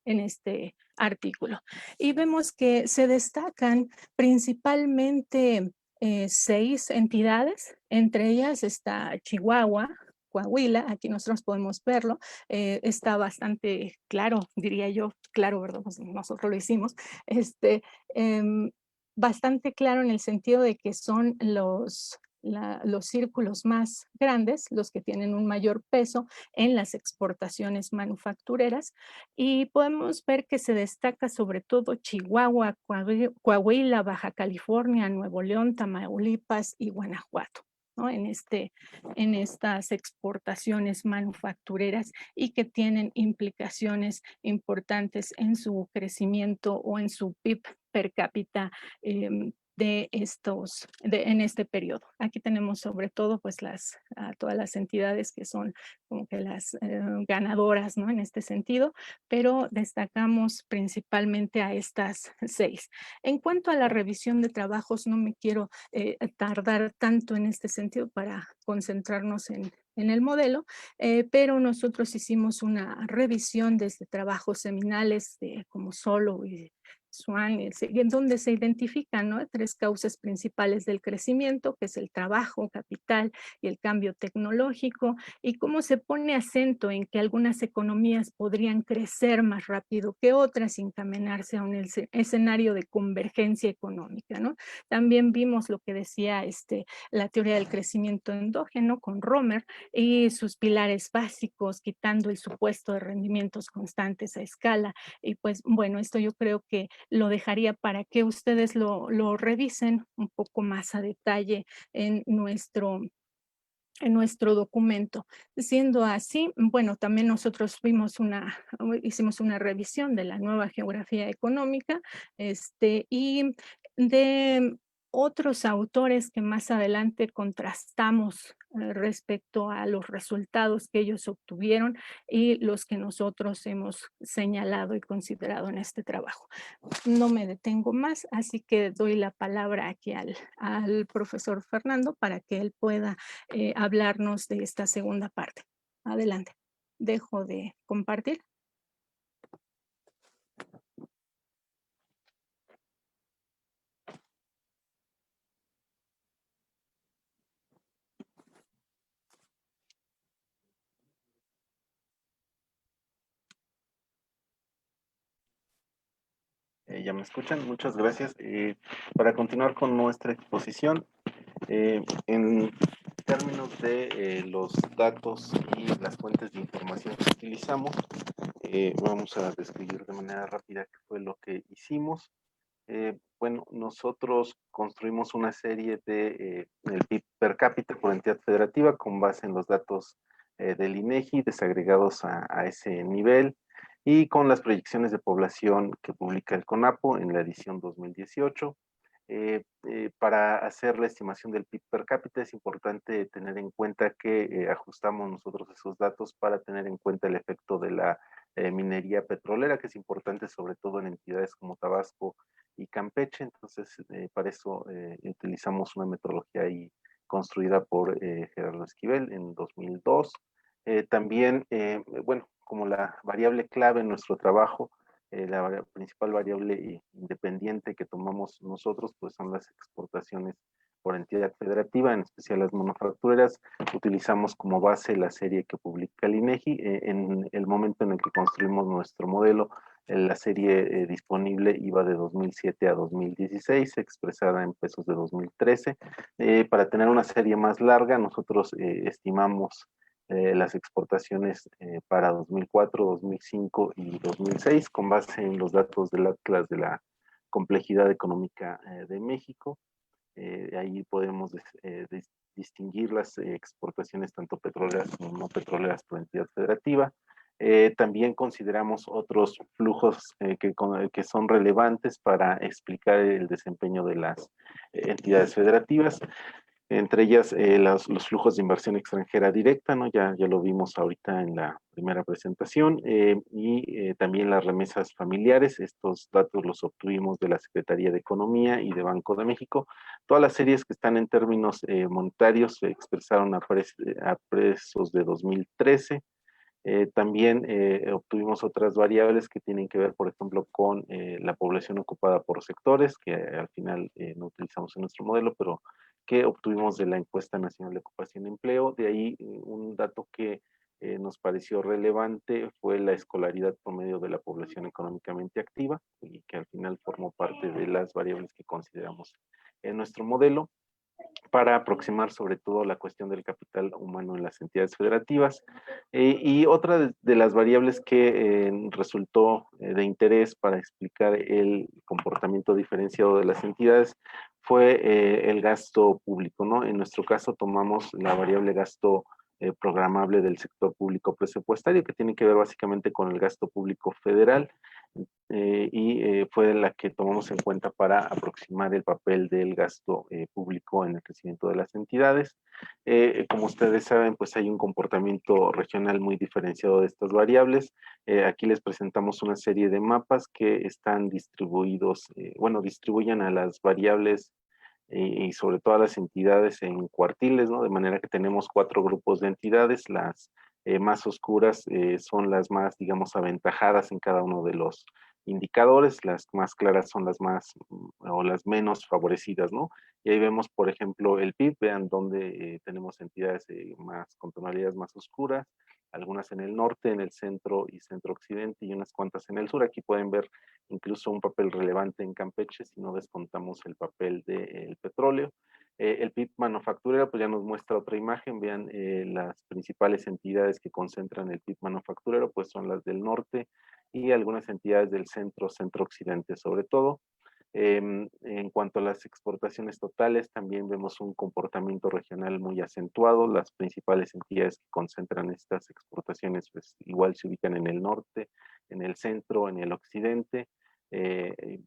en este artículo. Y vemos que se destacan principalmente 6 entidades, entre ellas está Chihuahua, Coahuila, aquí nosotros podemos verlo, está bastante claro, diría yo, claro, ¿verdad? Pues nosotros lo hicimos, em, bastante claro en el sentido de que son los círculos más grandes, los que tienen un mayor peso en las exportaciones manufactureras, y podemos ver que se destaca sobre todo Chihuahua, Coahuila, Baja California, Nuevo León, Tamaulipas y Guanajuato, ¿no? En estas exportaciones manufactureras y que tienen implicaciones importantes en su crecimiento o en su PIB per cápita en este periodo. Aquí tenemos sobre todo pues todas las entidades que son como que las ganadoras, ¿no? En este sentido, pero destacamos principalmente a estas 6. En cuanto a la revisión de trabajos, no me quiero tardar tanto en este sentido para concentrarnos en el modelo, pero nosotros hicimos una revisión desde trabajos seminales como Solo y Swan, en donde se identifican, ¿no? 3 causas principales del crecimiento, que es el trabajo, capital y el cambio tecnológico, y cómo se pone acento en que algunas economías podrían crecer más rápido que otras sin encaminarse a un escenario de convergencia económica, ¿no? También vimos lo que decía la teoría del crecimiento endógeno con Romer y sus pilares básicos, quitando el supuesto de rendimientos constantes a escala. Y pues bueno, esto yo creo que lo dejaría para que ustedes lo revisen un poco más a detalle en nuestro documento. Siendo así, bueno, también nosotros hicimos una revisión de la nueva geografía económica, y de otros autores que más adelante contrastamos respecto a los resultados que ellos obtuvieron y los que nosotros hemos señalado y considerado en este trabajo. No me detengo más, así que doy la palabra aquí al profesor Fernando para que él pueda hablarnos de esta segunda parte. Adelante. Dejo de compartir. ¿Ya me escuchan? Muchas gracias. Para continuar con nuestra exposición, en términos de los datos y las fuentes de información que utilizamos, vamos a describir de manera rápida qué fue lo que hicimos. Bueno, nosotros construimos una serie de el PIB per cápita por entidad federativa con base en los datos del INEGI desagregados a ese nivel y con las proyecciones de población que publica el CONAPO en la edición 2018. Para hacer la estimación del PIB per cápita es importante tener en cuenta que ajustamos nosotros esos datos para tener en cuenta el efecto de la minería petrolera, que es importante sobre todo en entidades como Tabasco y Campeche. Entonces para eso utilizamos una metodología ahí construida por Gerardo Esquivel en 2002. También, bueno, como la variable clave en nuestro trabajo, la principal variable independiente que tomamos nosotros, pues son las exportaciones por entidad federativa, en especial las manufactureras. Utilizamos como base la serie que publica el INEGI. En el momento en el que construimos nuestro modelo, la serie disponible iba de 2007 a 2016, expresada en pesos de 2013. Para tener una serie más larga, nosotros estimamos las exportaciones para 2004, 2005 y 2006 con base en los datos del Atlas de la Complejidad Económica de México. Ahí podemos distinguir las exportaciones tanto petroleras como no petroleras por entidad federativa. También consideramos otros flujos que son relevantes para explicar el desempeño de las entidades federativas. Entre ellas los flujos de inversión extranjera directa, ¿no? Ya lo vimos ahorita en la primera presentación, y también las remesas familiares. Estos datos los obtuvimos de la Secretaría de Economía y de Banco de México. Todas las series que están en términos monetarios se expresaron a precios de 2013. También obtuvimos otras variables que tienen que ver, por ejemplo, con la población ocupada por sectores, que al final no utilizamos en nuestro modelo, pero que obtuvimos de la Encuesta Nacional de Ocupación y Empleo. De ahí un dato que nos pareció relevante fue la escolaridad promedio de la población económicamente activa, y que al final formó parte de las variables que consideramos en nuestro modelo, para aproximar sobre todo la cuestión del capital humano en las entidades federativas. Y otra de las variables que resultó de interés para explicar el comportamiento diferenciado de las entidades fue el gasto público, ¿no? En nuestro caso tomamos la variable gasto programable del sector público presupuestario, que tiene que ver básicamente con el gasto público federal, fue la que tomamos en cuenta para aproximar el papel del gasto público en el crecimiento de las entidades. Como ustedes saben, pues hay un comportamiento regional muy diferenciado de estas variables. Aquí les presentamos una serie de mapas que están distribuidos, bueno, distribuyen a las variables y sobre todo a las entidades en cuartiles, ¿no? De manera que tenemos 4 grupos de entidades. Las más oscuras son las más, digamos, aventajadas en cada uno de los indicadores, las más claras son las más o las menos favorecidas, ¿no? Y ahí vemos, por ejemplo, el PIB, vean donde tenemos entidades más con tonalidades más oscuras, algunas en el norte, en el centro y centro-occidente, y unas cuantas en el sur. Aquí pueden ver incluso un papel relevante en Campeche si no descontamos el papel del petróleo. El PIB manufacturero, pues ya nos muestra otra imagen. Vean, las principales entidades que concentran el PIB manufacturero, pues son las del norte y algunas entidades del centro, centro-occidente sobre todo. En cuanto a las exportaciones totales, también vemos un comportamiento regional muy acentuado. Las principales entidades que concentran estas exportaciones, pues igual se ubican en el norte, en el centro, en el occidente.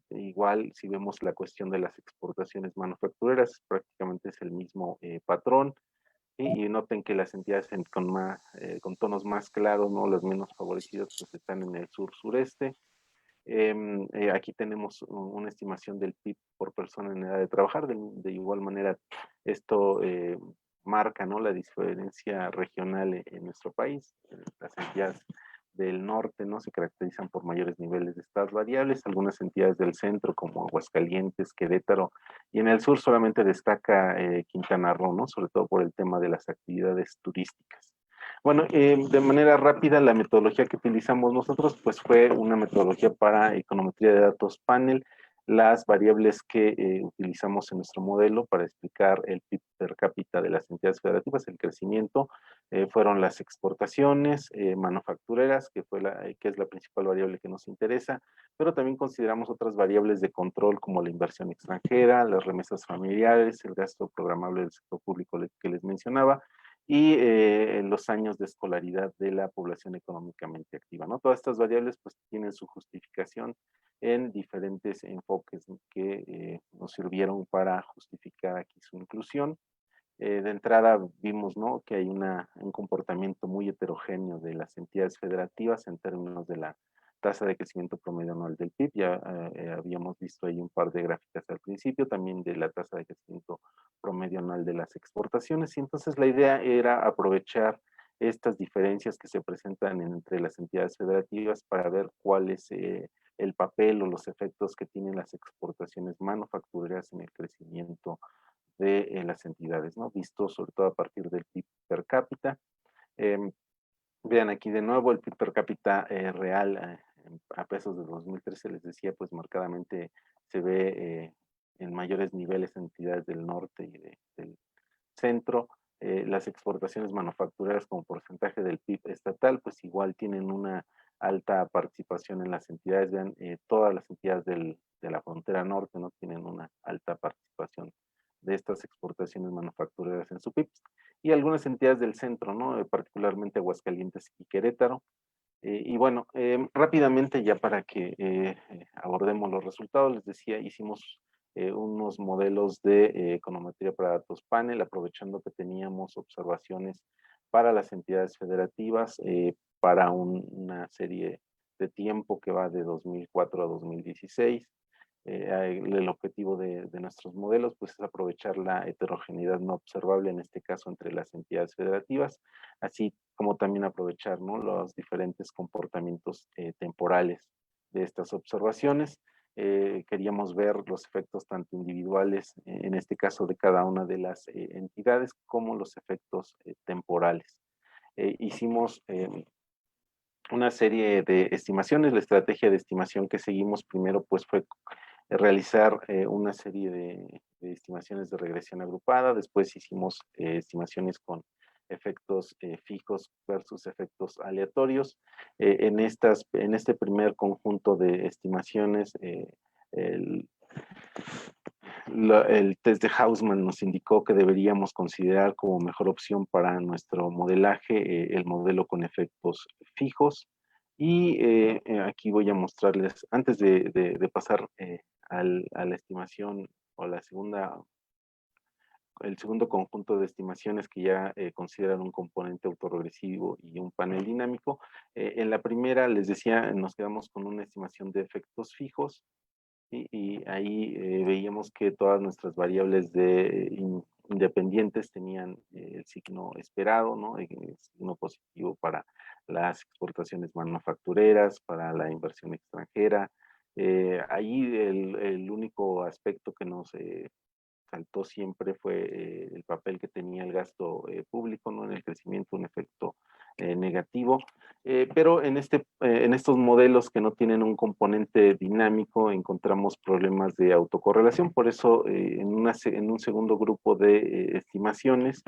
Igual, si vemos la cuestión de las exportaciones manufactureras, prácticamente es el mismo patrón. Y noten que las entidades con tonos más claros, ¿no? Las menos favorecidas, pues están en el sur-sureste. Aquí tenemos una estimación del PIB por persona en edad de trabajar. De igual manera, esto marca, ¿no? La diferencia regional en nuestro país. Las entidades del norte, ¿no? Se caracterizan por mayores niveles de estas variables. Algunas entidades del centro, como Aguascalientes, Querétaro, y en el sur solamente destaca Quintana Roo, ¿no? Sobre todo por el tema de las actividades turísticas. Bueno, de manera rápida, la metodología que utilizamos nosotros pues fue una metodología para econometría de datos panel. Las variables que utilizamos en nuestro modelo para explicar el PIB per cápita de las entidades federativas, el crecimiento, fueron las exportaciones manufactureras, que es la principal variable que nos interesa, pero también consideramos otras variables de control como la inversión extranjera, las remesas familiares, el gasto programable del sector público que les mencionaba, y los años de escolaridad de la población económicamente activa, ¿no? Todas estas variables pues tienen su justificación en diferentes enfoques que nos sirvieron para justificar aquí su inclusión. De entrada vimos, ¿no? Que hay un comportamiento muy heterogéneo de las entidades federativas en términos de la tasa de crecimiento promedio anual del PIB. Ya habíamos visto ahí un par de gráficas al principio, también de la tasa de crecimiento promedio anual de las exportaciones. Y entonces la idea era aprovechar estas diferencias que se presentan entre las entidades federativas para ver cuál es el papel o los efectos que tienen las exportaciones manufactureras en el crecimiento de las entidades, ¿no? Visto sobre todo a partir del PIB per cápita. Vean aquí de nuevo el PIB per cápita real a pesos de 2013, les decía, pues marcadamente se ve en mayores niveles en entidades del norte y del centro. Las exportaciones manufactureras como porcentaje del PIB estatal, pues igual tienen una alta participación en las entidades. Vean, todas las entidades de la frontera norte no tienen una alta participación de estas exportaciones manufactureras en su PIB, y algunas entidades del centro, ¿no? Particularmente Aguascalientes y Querétaro. Y bueno, rápidamente ya para que abordemos los resultados, les decía, hicimos unos modelos de econometría para datos panel, aprovechando que teníamos observaciones para las entidades federativas para una serie de tiempo que va de 2004 a 2016. El objetivo de nuestros modelos pues, es aprovechar la heterogeneidad no observable, en este caso entre las entidades federativas, así como también aprovechar, ¿no?, los diferentes comportamientos temporales de estas observaciones. Queríamos ver los efectos tanto individuales, en este caso de cada una de las entidades, como los efectos temporales. Hicimos una serie de estimaciones. La estrategia de estimación que seguimos primero pues fue realizar una serie de estimaciones de regresión agrupada. Después hicimos estimaciones con efectos fijos versus efectos aleatorios. En este primer conjunto de estimaciones, el test de Hausman nos indicó que deberíamos considerar como mejor opción para nuestro modelaje el modelo con efectos fijos. Y aquí voy a mostrarles, antes de pasar a la estimación o el segundo conjunto de estimaciones que ya consideran un componente autorregresivo y un panel dinámico. En la primera, les decía, nos quedamos con una estimación de efectos fijos. Y ahí veíamos que todas nuestras variables independientes tenían el signo esperado, ¿no?, el signo positivo para las exportaciones manufactureras, para la inversión extranjera. Ahí el único aspecto que nos saltó siempre fue el papel que tenía el gasto público, ¿no?, en el crecimiento, un efecto negativo. Pero en estos modelos que no tienen un componente dinámico encontramos problemas de autocorrelación. Por eso en un segundo grupo de estimaciones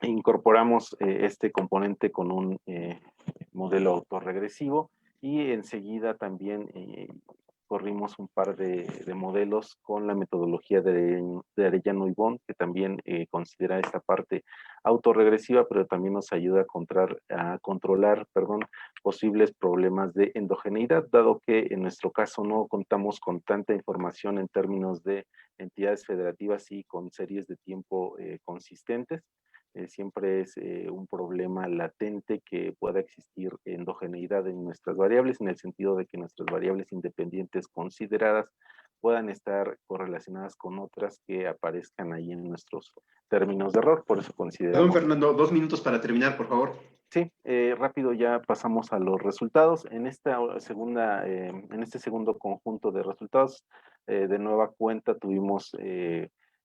incorporamos este componente con un modelo autorregresivo, y enseguida también corrimos un par de modelos con la metodología de Arellano y Bond, que también considera esta parte autorregresiva, pero también nos ayuda a controlar posibles problemas de endogeneidad, dado que en nuestro caso no contamos con tanta información en términos de entidades federativas y con series de tiempo consistentes. Siempre es un problema latente que pueda existir endogeneidad en nuestras variables, en el sentido de que nuestras variables independientes consideradas puedan estar correlacionadas con otras que aparezcan ahí en nuestros términos de error. Por eso consideramos... Perdón, Fernando, 2 minutos para terminar, por favor. Sí, rápido ya pasamos a los resultados. En este segundo conjunto de resultados, de nueva cuenta tuvimos...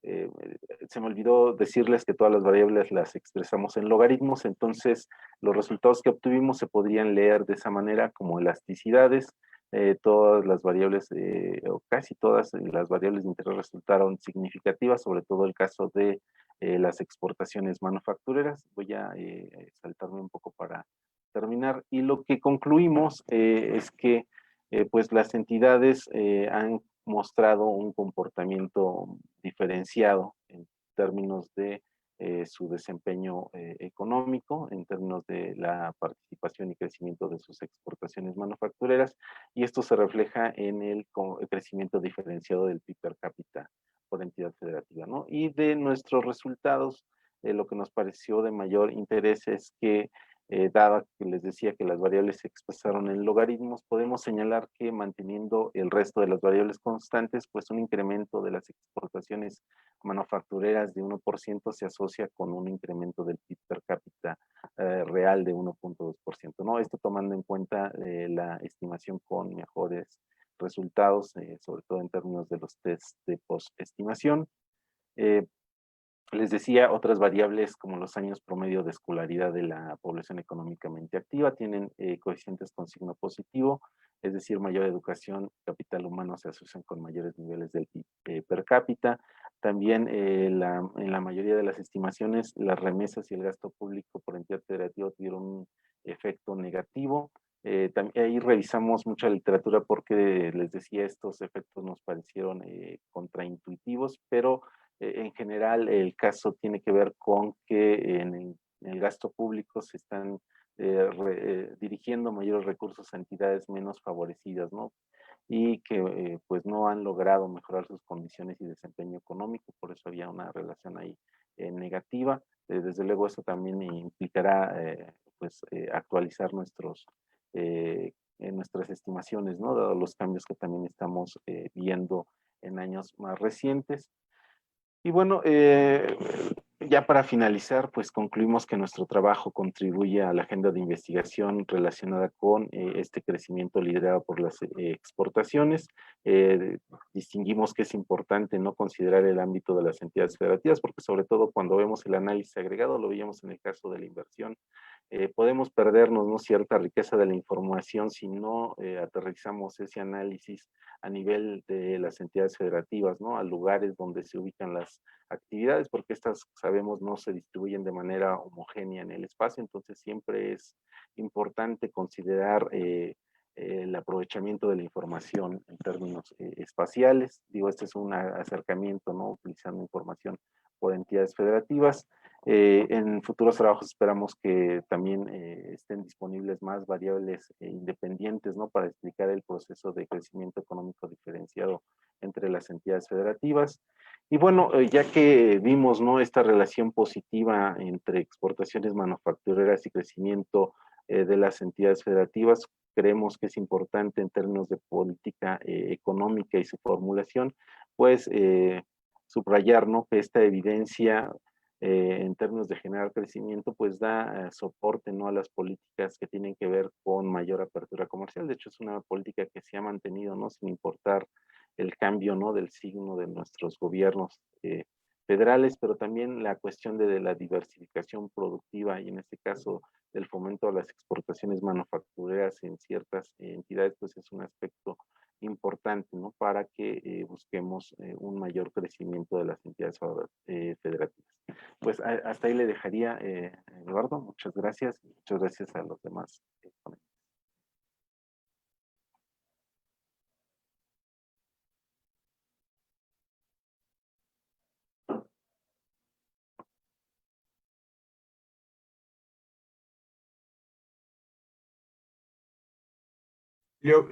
se me olvidó decirles que todas las variables las expresamos en logaritmos. Entonces los resultados que obtuvimos se podrían leer de esa manera como elasticidades. Todas las variables, o casi todas las variables de interés resultaron significativas, sobre todo el caso de las exportaciones manufactureras. Voy a saltarme un poco para terminar. Y lo que concluimos es que pues las entidades han mostrado un comportamiento diferenciado en términos de su desempeño económico, en términos de la participación y crecimiento de sus exportaciones manufactureras, y esto se refleja en el crecimiento diferenciado del PIB per cápita por entidad federativa, ¿no? Y de nuestros resultados, lo que nos pareció de mayor interés es que, dado que les decía que las variables se expresaron en logaritmos, podemos señalar que manteniendo el resto de las variables constantes, pues un incremento de las exportaciones manufactureras de 1% se asocia con un incremento del PIB per cápita real de 1.2%, ¿no? Esto tomando en cuenta la estimación con mejores resultados, sobre todo en términos de los tests de postestimación. Les decía, otras variables como los años promedio de escolaridad de la población económicamente activa tienen coeficientes con signo positivo, es decir, mayor educación, capital humano se asocian con mayores niveles del PIB per cápita. También en la mayoría de las estimaciones, las remesas y el gasto público por entidad federativa tuvieron un efecto negativo. También ahí revisamos mucha literatura porque les decía, estos efectos nos parecieron contraintuitivos, pero en general el caso tiene que ver con que en el gasto público se están dirigiendo mayores recursos a entidades menos favorecidas, ¿no? Y que pues no han logrado mejorar sus condiciones y desempeño económico, por eso había una relación ahí negativa. Desde luego eso también implicará actualizar nuestras estimaciones, ¿no? Dado los cambios que también estamos viendo en años más recientes. Y bueno, Ya para finalizar, pues concluimos que nuestro trabajo contribuye a la agenda de investigación relacionada con este crecimiento liderado por las exportaciones. Distinguimos que es importante no considerar el ámbito de las entidades federativas, porque sobre todo cuando vemos el análisis agregado, lo veíamos en el caso de la inversión, podemos perdernos, ¿no?, cierta riqueza de la información si no aterrizamos ese análisis a nivel de las entidades federativas, ¿no?, a lugares donde se ubican las actividades, porque estas, sabemos, no se distribuyen de manera homogénea en el espacio, entonces siempre es importante considerar el aprovechamiento de la información en términos espaciales. Digo, este es un acercamiento, ¿no?, utilizando información por entidades federativas. En futuros trabajos esperamos que también estén disponibles más variables independientes, ¿no?, para explicar el proceso de crecimiento económico diferenciado entre las entidades federativas. Y bueno, ya que vimos, ¿no?, esta relación positiva entre exportaciones manufactureras y crecimiento de las entidades federativas, creemos que es importante en términos de política económica y su formulación, pues subrayar, ¿no?, que esta evidencia en términos de generar crecimiento, pues da soporte, ¿no?, a las políticas que tienen que ver con mayor apertura comercial. De hecho, es una política que se ha mantenido, ¿no?, sin importar el cambio, ¿no?, del signo de nuestros gobiernos federales, pero también la cuestión de la diversificación productiva y en este caso del fomento a las exportaciones manufactureras en ciertas entidades, pues es un aspecto importante, ¿no?, para que busquemos un mayor crecimiento de las entidades federativas. Pues hasta ahí le dejaría, Eduardo. Muchas gracias. Muchas gracias a los demás ponentes.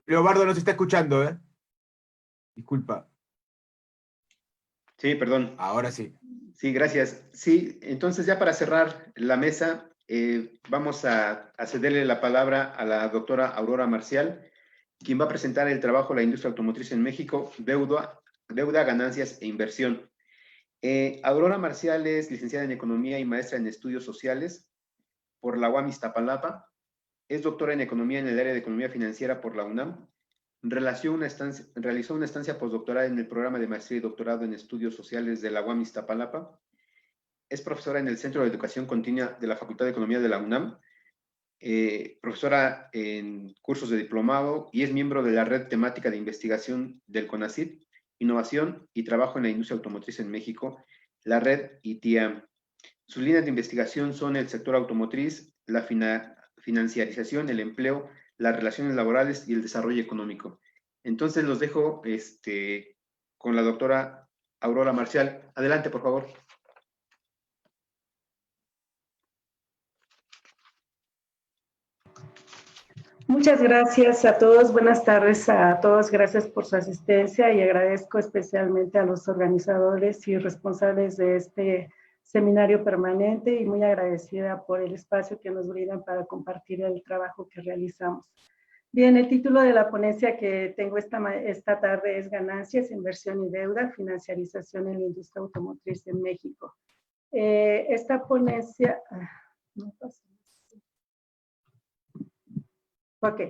Leobardo no se está escuchando, ¿eh? Disculpa. Sí, perdón. Ahora sí. Sí, gracias. Sí, entonces ya para cerrar la mesa, vamos a cederle la palabra a la doctora Aurora Marcial, quien va a presentar el trabajo de la industria automotriz en México, deuda, ganancias e inversión. Aurora Marcial es licenciada en Economía y maestra en Estudios Sociales por la UAM Iztapalapa. Es doctora en Economía en el área de Economía Financiera por la UNAM. Realizó una estancia postdoctoral en el programa de maestría y doctorado en Estudios Sociales de la UAM Iztapalapa. Es profesora en el Centro de Educación Continua de la Facultad de Economía de la UNAM, profesora en cursos de diplomado y es miembro de la Red Temática de Investigación del CONACYT, Innovación y Trabajo en la Industria Automotriz en México, la Red ITIAM. Sus líneas de investigación son el sector automotriz, la financiarización, el empleo, las relaciones laborales y el desarrollo económico. Entonces los dejo con la doctora Aurora Marcial. Adelante, por favor. Muchas gracias a todos, buenas tardes a todos, gracias por su asistencia y agradezco especialmente a los organizadores y responsables de este seminario permanente y muy agradecida por el espacio que nos brindan para compartir el trabajo que realizamos. Bien, el título de la ponencia que tengo esta tarde es Ganancias, Inversión y Deuda, Financiarización en la Industria Automotriz en México. Esta ponencia... no pasa. Ok,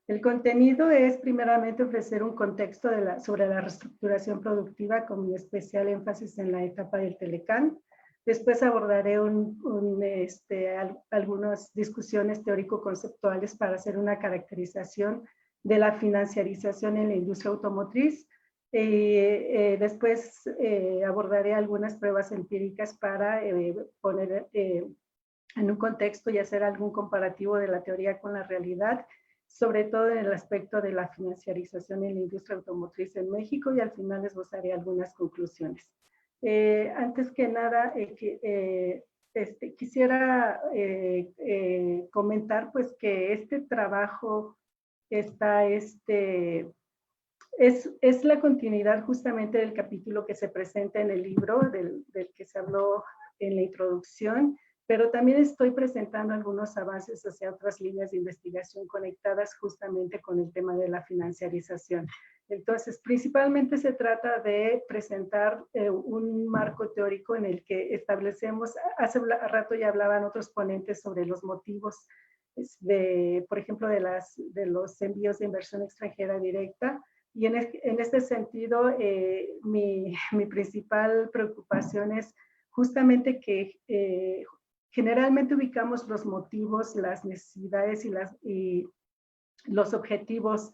el contenido es primeramente ofrecer un contexto sobre la reestructuración productiva con mi especial énfasis en la etapa del Telecán. Después abordaré algunas discusiones teórico-conceptuales para hacer una caracterización de la financiarización en la industria automotriz. Después abordaré algunas pruebas empíricas para poner en un contexto y hacer algún comparativo de la teoría con la realidad, sobre todo en el aspecto de la financiarización en la industria automotriz en México, y al final les daré algunas conclusiones. Antes que nada, quisiera comentar pues que este trabajo está, es la continuidad justamente del capítulo que se presenta en el libro del que se habló en la introducción, pero también estoy presentando algunos avances hacia otras líneas de investigación conectadas justamente con el tema de la financiarización. Entonces, principalmente se trata de presentar un marco teórico en el que establecemos, hace rato ya hablaban otros ponentes sobre los motivos por ejemplo, de los envíos de inversión extranjera directa. Y en este sentido, mi principal preocupación es justamente que generalmente ubicamos los motivos, las necesidades y los objetivos,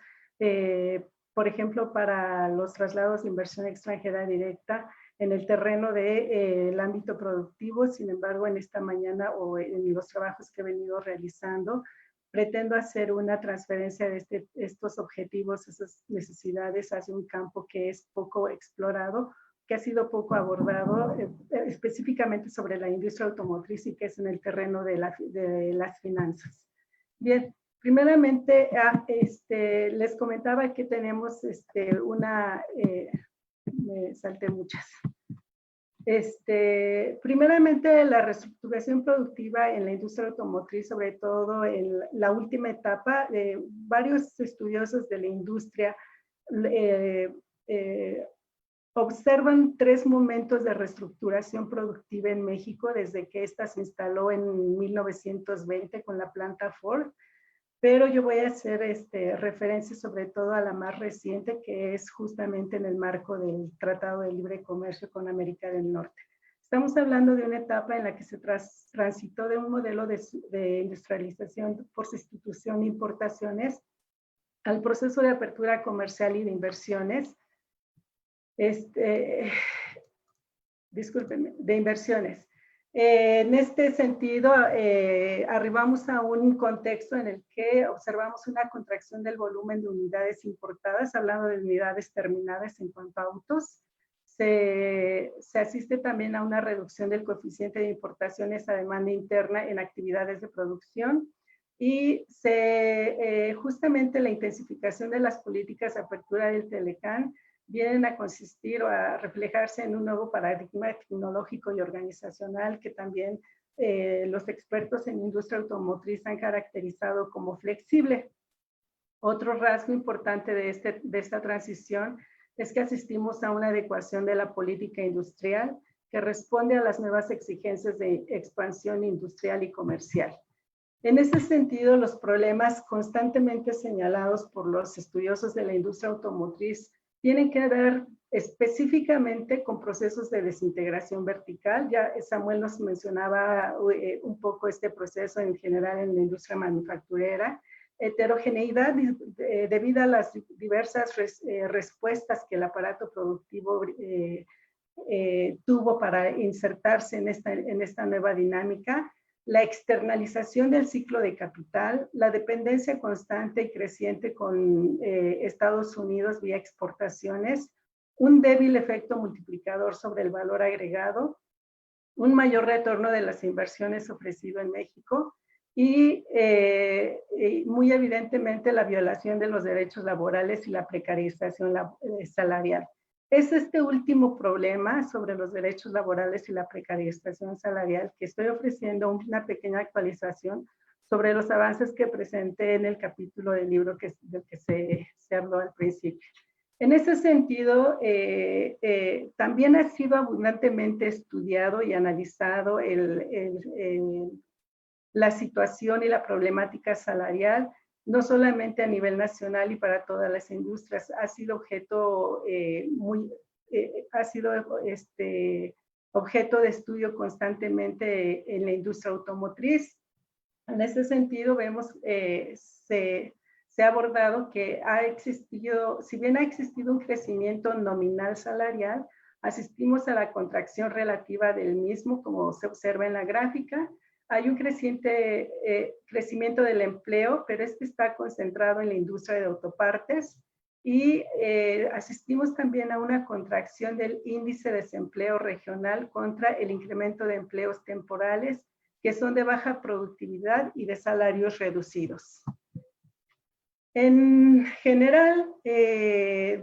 por ejemplo, para los traslados de inversión extranjera directa en el terreno del ámbito productivo. Sin embargo, en esta mañana o en los trabajos que he venido realizando, pretendo hacer una transferencia de estos objetivos, esas necesidades hacia un campo que es poco explorado, que ha sido poco abordado, específicamente sobre la industria automotriz y que es en el terreno de las finanzas. Bien, primeramente les comentaba que tenemos me salté muchas. Primeramente, la reestructuración productiva en la industria automotriz, sobre todo en la última etapa, varios estudiosos de la industria observan 3 momentos de reestructuración productiva en México desde que esta se instaló en 1920 con la planta Ford, pero yo voy a hacer referencia sobre todo a la más reciente, que es justamente en el marco del Tratado de Libre Comercio con América del Norte. Estamos hablando de una etapa en la que se transitó de un modelo de industrialización por sustitución de importaciones al proceso de apertura comercial y de inversiones, discúlpenme, de inversiones. En este sentido, arribamos a un contexto en el que observamos una contracción del volumen de unidades importadas, hablando de unidades terminadas en cuanto a autos. Se asiste también a una reducción del coeficiente de importaciones a demanda interna en actividades de producción y justamente la intensificación de las políticas de apertura del Telecán vienen a consistir o a reflejarse en un nuevo paradigma tecnológico y organizacional que también los expertos en industria automotriz han caracterizado como flexible. Otro rasgo importante de esta transición es que asistimos a una adecuación de la política industrial que responde a las nuevas exigencias de expansión industrial y comercial. En ese sentido, los problemas constantemente señalados por los estudiosos de la industria automotriz tienen que ver específicamente con procesos de desintegración vertical. Ya Samuel nos mencionaba un poco este proceso en general en la industria manufacturera. Heterogeneidad debido a las diversas respuestas que el aparato productivo tuvo para insertarse en esta nueva dinámica. La externalización del ciclo de capital, la dependencia constante y creciente con Estados Unidos vía exportaciones, un débil efecto multiplicador sobre el valor agregado, un mayor retorno de las inversiones ofrecido en México y muy evidentemente la violación de los derechos laborales y la precarización salarial. Es este último problema sobre los derechos laborales y la precarización salarial que estoy ofreciendo una pequeña actualización sobre los avances que presenté en el capítulo del libro del que se habló al principio. En ese sentido, también ha sido abundantemente estudiado y analizado la situación y la problemática salarial, no solamente a nivel nacional y para todas las industrias, ha sido objeto objeto de estudio constantemente en la industria automotriz. En ese sentido, vemos, se ha abordado que ha existido, si bien ha existido un crecimiento nominal salarial, asistimos a la contracción relativa del mismo, como se observa en la gráfica. Hay un creciente crecimiento del empleo, pero este está concentrado en la industria de autopartes y asistimos también a una contracción del índice de desempleo regional contra el incremento de empleos temporales que son de baja productividad y de salarios reducidos. En general,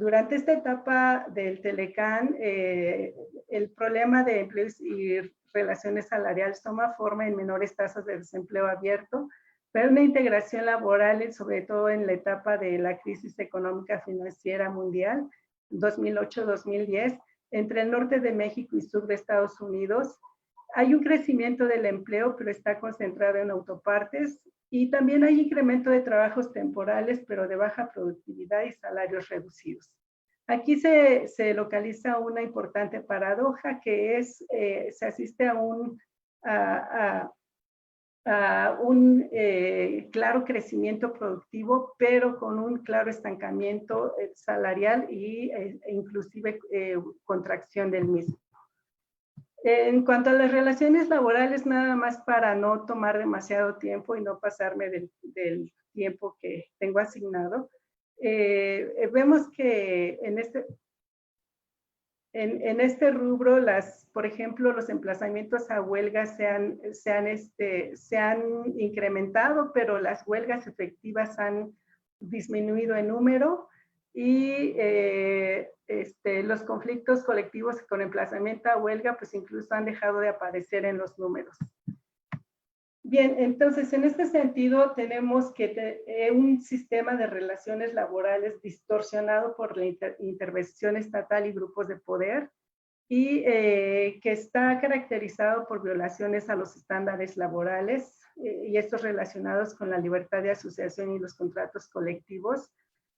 durante esta etapa del Telecán, el problema de empleos y relaciones salariales toma forma en menores tasas de desempleo abierto, pero una integración laboral, sobre todo en la etapa de la crisis económica financiera mundial, 2008-2010, entre el norte de México y sur de Estados Unidos. Hay un crecimiento del empleo, pero está concentrado en autopartes, y también hay incremento de trabajos temporales, pero de baja productividad y salarios reducidos. Aquí se localiza una importante paradoja, que es, se asiste a un claro crecimiento productivo, pero con un claro estancamiento salarial e inclusive contracción del mismo. En cuanto a las relaciones laborales, nada más para no tomar demasiado tiempo y no pasarme del tiempo que tengo asignado, vemos que en este rubro, por ejemplo, los emplazamientos a huelgas se han incrementado, pero las huelgas efectivas han disminuido en número, y los conflictos colectivos con emplazamiento a huelga pues incluso han dejado de aparecer en los números. Bien, entonces en este sentido tenemos que un sistema de relaciones laborales distorsionado por la intervención estatal y grupos de poder, y que está caracterizado por violaciones a los estándares laborales, y estos relacionados con la libertad de asociación y los contratos colectivos,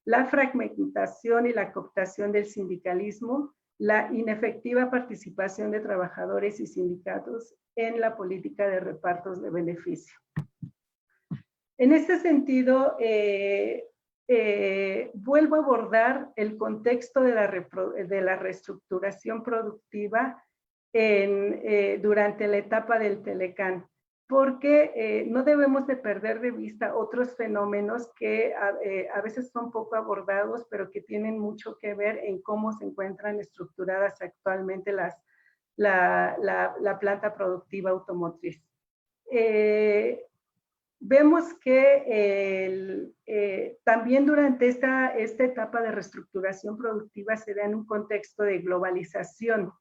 la fragmentación y la cooptación del sindicalismo, la inefectiva participación de trabajadores y sindicatos en la política de repartos de beneficio. En este sentido, vuelvo a abordar el contexto de la reestructuración productiva durante la etapa del Telecán, porque no debemos de perder de vista otros fenómenos que a veces son poco abordados, pero que tienen mucho que ver en cómo se encuentran estructuradas actualmente la planta productiva automotriz. Vemos que también durante esta etapa de reestructuración productiva se da en un contexto de globalización.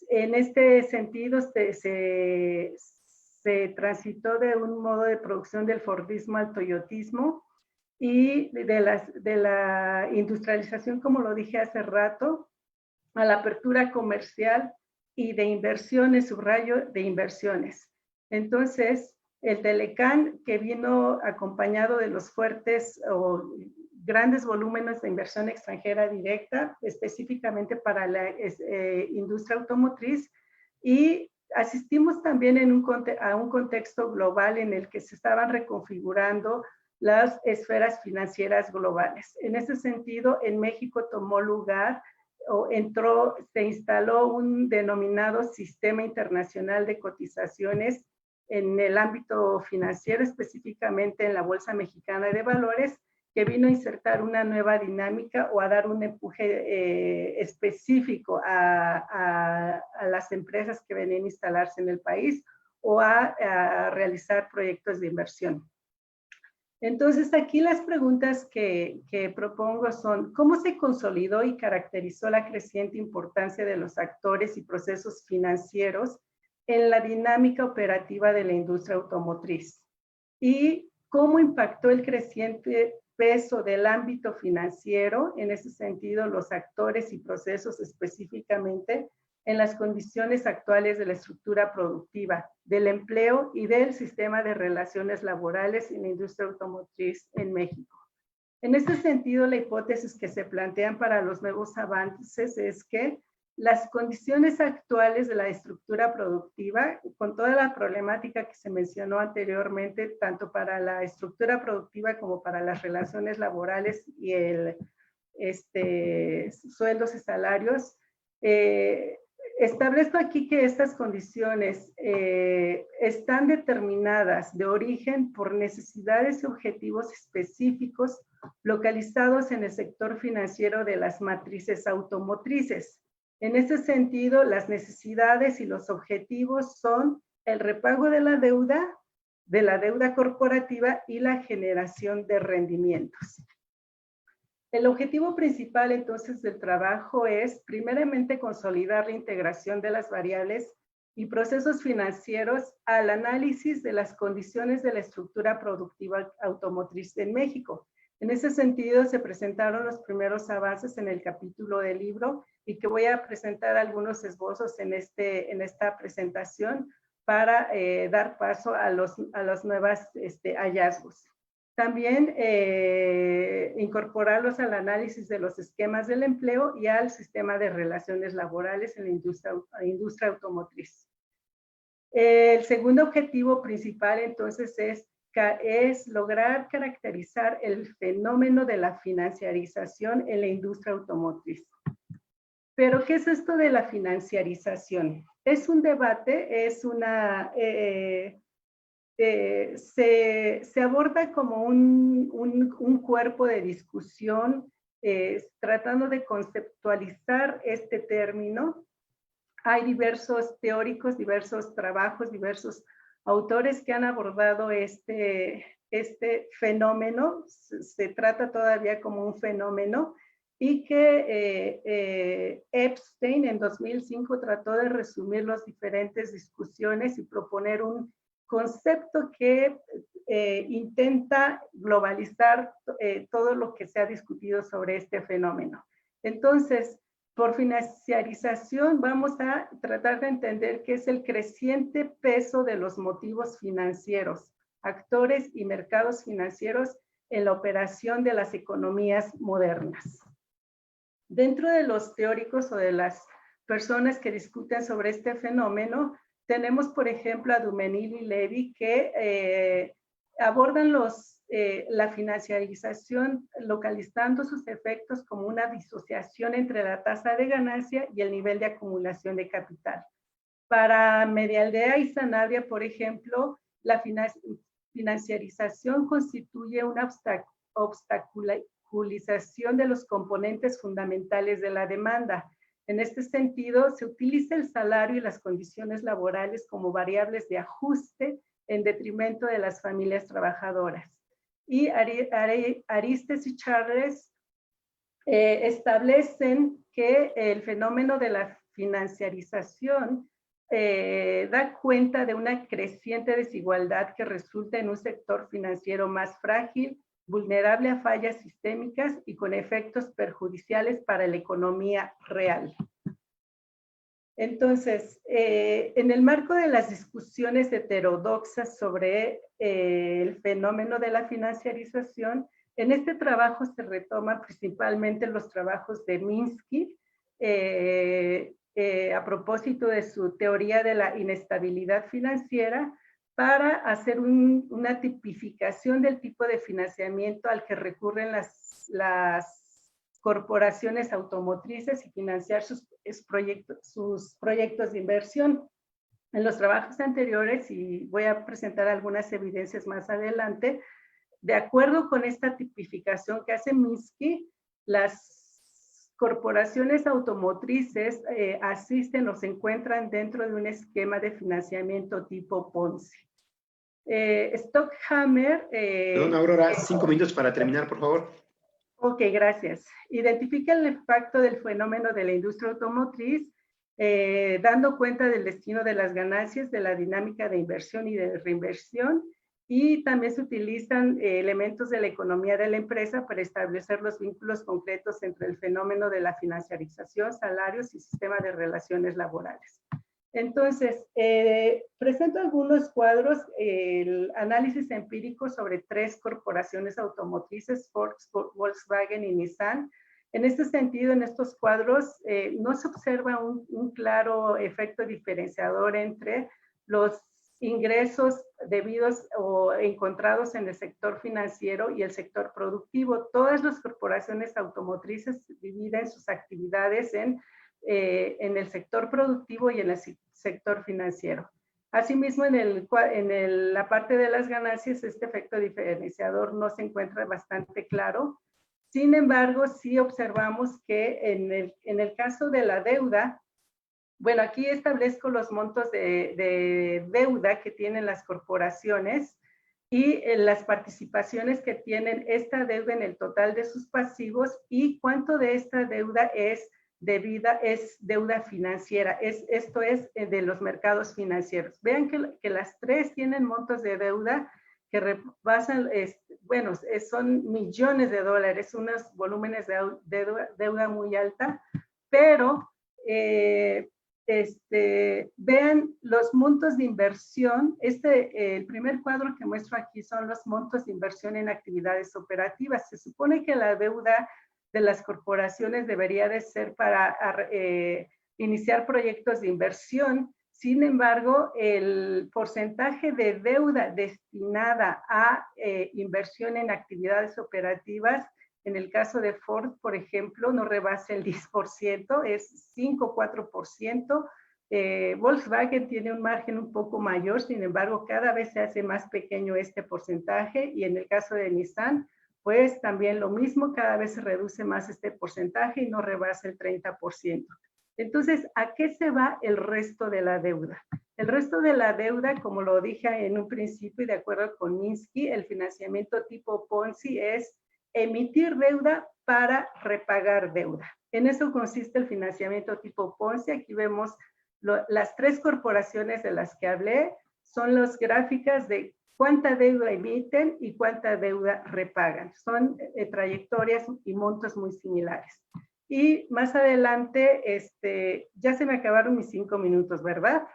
En este sentido, se transitó de un modo de producción del Fordismo al Toyotismo, y de la industrialización, como lo dije hace rato, a la apertura comercial y de inversiones, subrayo, de inversiones. Entonces, el Telecán, que vino acompañado de los fuertes o grandes volúmenes de inversión extranjera directa, específicamente para la industria automotriz, y asistimos también a un contexto global en el que se estaban reconfigurando las esferas financieras globales. En ese sentido, en México tomó lugar se instaló un denominado Sistema Internacional de Cotizaciones en el ámbito financiero, específicamente en la Bolsa Mexicana de Valores, que vino a insertar una nueva dinámica o a dar un empuje específico a las empresas que venían a instalarse en el país o a realizar proyectos de inversión. Entonces, aquí las preguntas que propongo son: ¿cómo se consolidó y caracterizó la creciente importancia de los actores y procesos financieros en la dinámica operativa de la industria automotriz? ¿Y cómo impactó el creciente peso del ámbito financiero, en ese sentido los actores y procesos específicamente, en las condiciones actuales de la estructura productiva, del empleo y del sistema de relaciones laborales en la industria automotriz en México? En ese sentido, la hipótesis que se plantean para los nuevos avances es que las condiciones actuales de la estructura productiva, con toda la problemática que se mencionó anteriormente, tanto para la estructura productiva como para las relaciones laborales y sueldos y salarios, establezco aquí que estas condiciones están determinadas de origen por necesidades y objetivos específicos localizados en el sector financiero de las matrices automotrices. En ese sentido, las necesidades y los objetivos son el repago de la deuda corporativa y la generación de rendimientos. El objetivo principal entonces del trabajo es primeramente consolidar la integración de las variables y procesos financieros al análisis de las condiciones de la estructura productiva automotriz en México. En ese sentido, se presentaron los primeros avances en el capítulo del libro y que voy a presentar algunos esbozos en esta presentación para dar paso a los nuevos hallazgos. También incorporarlos al análisis de los esquemas del empleo y al sistema de relaciones laborales en la industria automotriz. El segundo objetivo principal, entonces, es lograr caracterizar el fenómeno de la financiarización en la industria automotriz. Pero, ¿qué es esto de la financiarización? Es un debate, se aborda como un cuerpo de discusión tratando de conceptualizar este término. Hay diversos teóricos, diversos trabajos, diversos autores que han abordado este fenómeno. Se trata todavía como un fenómeno y que Epstein en 2005 trató de resumir las diferentes discusiones y proponer un concepto que intenta globalizar todo lo que se ha discutido sobre este fenómeno. Entonces, por financiarización vamos a tratar de entender qué es el creciente peso de los motivos financieros, actores y mercados financieros en la operación de las economías modernas. Dentro de los teóricos o de las personas que discuten sobre este fenómeno, tenemos, por ejemplo, a Dumenil y Levy, que abordan la financiarización localizando sus efectos como una disociación entre la tasa de ganancia y el nivel de acumulación de capital. Para Medialdea y Sanabria, por ejemplo, la financiarización constituye una obstaculización de los componentes fundamentales de la demanda. En este sentido, se utiliza el salario y las condiciones laborales como variables de ajuste en detrimento de las familias trabajadoras. Y Aristes y Charles establecen que el fenómeno de la financiarización da cuenta de una creciente desigualdad que resulta en un sector financiero más frágil, vulnerable a fallas sistémicas y con efectos perjudiciales para la economía real. Entonces, en el marco de las discusiones heterodoxas sobre el fenómeno de la financiarización, en este trabajo se retoman principalmente los trabajos de Minsky, a propósito de su teoría de la inestabilidad financiera, para hacer una tipificación del tipo de financiamiento al que recurren las corporaciones automotrices y financiar sus proyectos de inversión. En los trabajos anteriores, y voy a presentar algunas evidencias más adelante, de acuerdo con esta tipificación que hace Minsky, las corporaciones automotrices asisten o se encuentran dentro de un esquema de financiamiento tipo Ponzi. Stockhammer... Perdón, Aurora, 5 minutos para terminar, por favor. Ok, gracias. Identifica el impacto del fenómeno de la industria automotriz, dando cuenta del destino de las ganancias, de la dinámica de inversión y de reinversión, y también se utilizan elementos de la economía de la empresa para establecer los vínculos concretos entre el fenómeno de la financiarización, salarios y sistema de relaciones laborales. Entonces, presento algunos cuadros, el análisis empírico sobre 3 corporaciones automotrices, Ford, Volkswagen y Nissan. En este sentido, en estos cuadros no se observa un claro efecto diferenciador entre los ingresos debidos o encontrados en el sector financiero y el sector productivo. Todas las corporaciones automotrices dividen sus actividades en el sector productivo y en el sector financiero. Asimismo, en la parte de las ganancias, este efecto diferenciador no se encuentra bastante claro. Sin embargo, sí observamos que en el caso de la deuda, bueno, aquí establezco los montos de deuda que tienen las corporaciones y las participaciones que tienen esta deuda en el total de sus pasivos y cuánto de esta deuda es de vida es deuda financiera, esto es de los mercados financieros. Vean que las tres tienen montos de deuda que rebasan, bueno, son millones de dólares, unos volúmenes de deuda muy alta, pero vean los montos de inversión. El primer cuadro que muestro aquí son los montos de inversión en actividades operativas. Se supone que la deuda de las corporaciones debería de ser para iniciar proyectos de inversión. Sin embargo, el porcentaje de deuda destinada a inversión en actividades operativas, en el caso de Ford, por ejemplo, no rebasa el 10%, es 5 o 4%. Volkswagen tiene un margen un poco mayor, sin embargo, cada vez se hace más pequeño este porcentaje, y en el caso de Nissan, pues también lo mismo, cada vez se reduce más este porcentaje y no rebasa el 30%. Entonces, ¿a qué se va el resto de la deuda? El resto de la deuda, como lo dije en un principio y de acuerdo con Minsky, el financiamiento tipo Ponzi es emitir deuda para repagar deuda. En eso consiste el financiamiento tipo Ponzi. Aquí vemos las tres corporaciones de las que hablé, son las gráficas de cuánta deuda emiten y cuánta deuda repagan. Son trayectorias y montos muy similares. Y más adelante, ya se me acabaron mis 5 minutos, ¿verdad?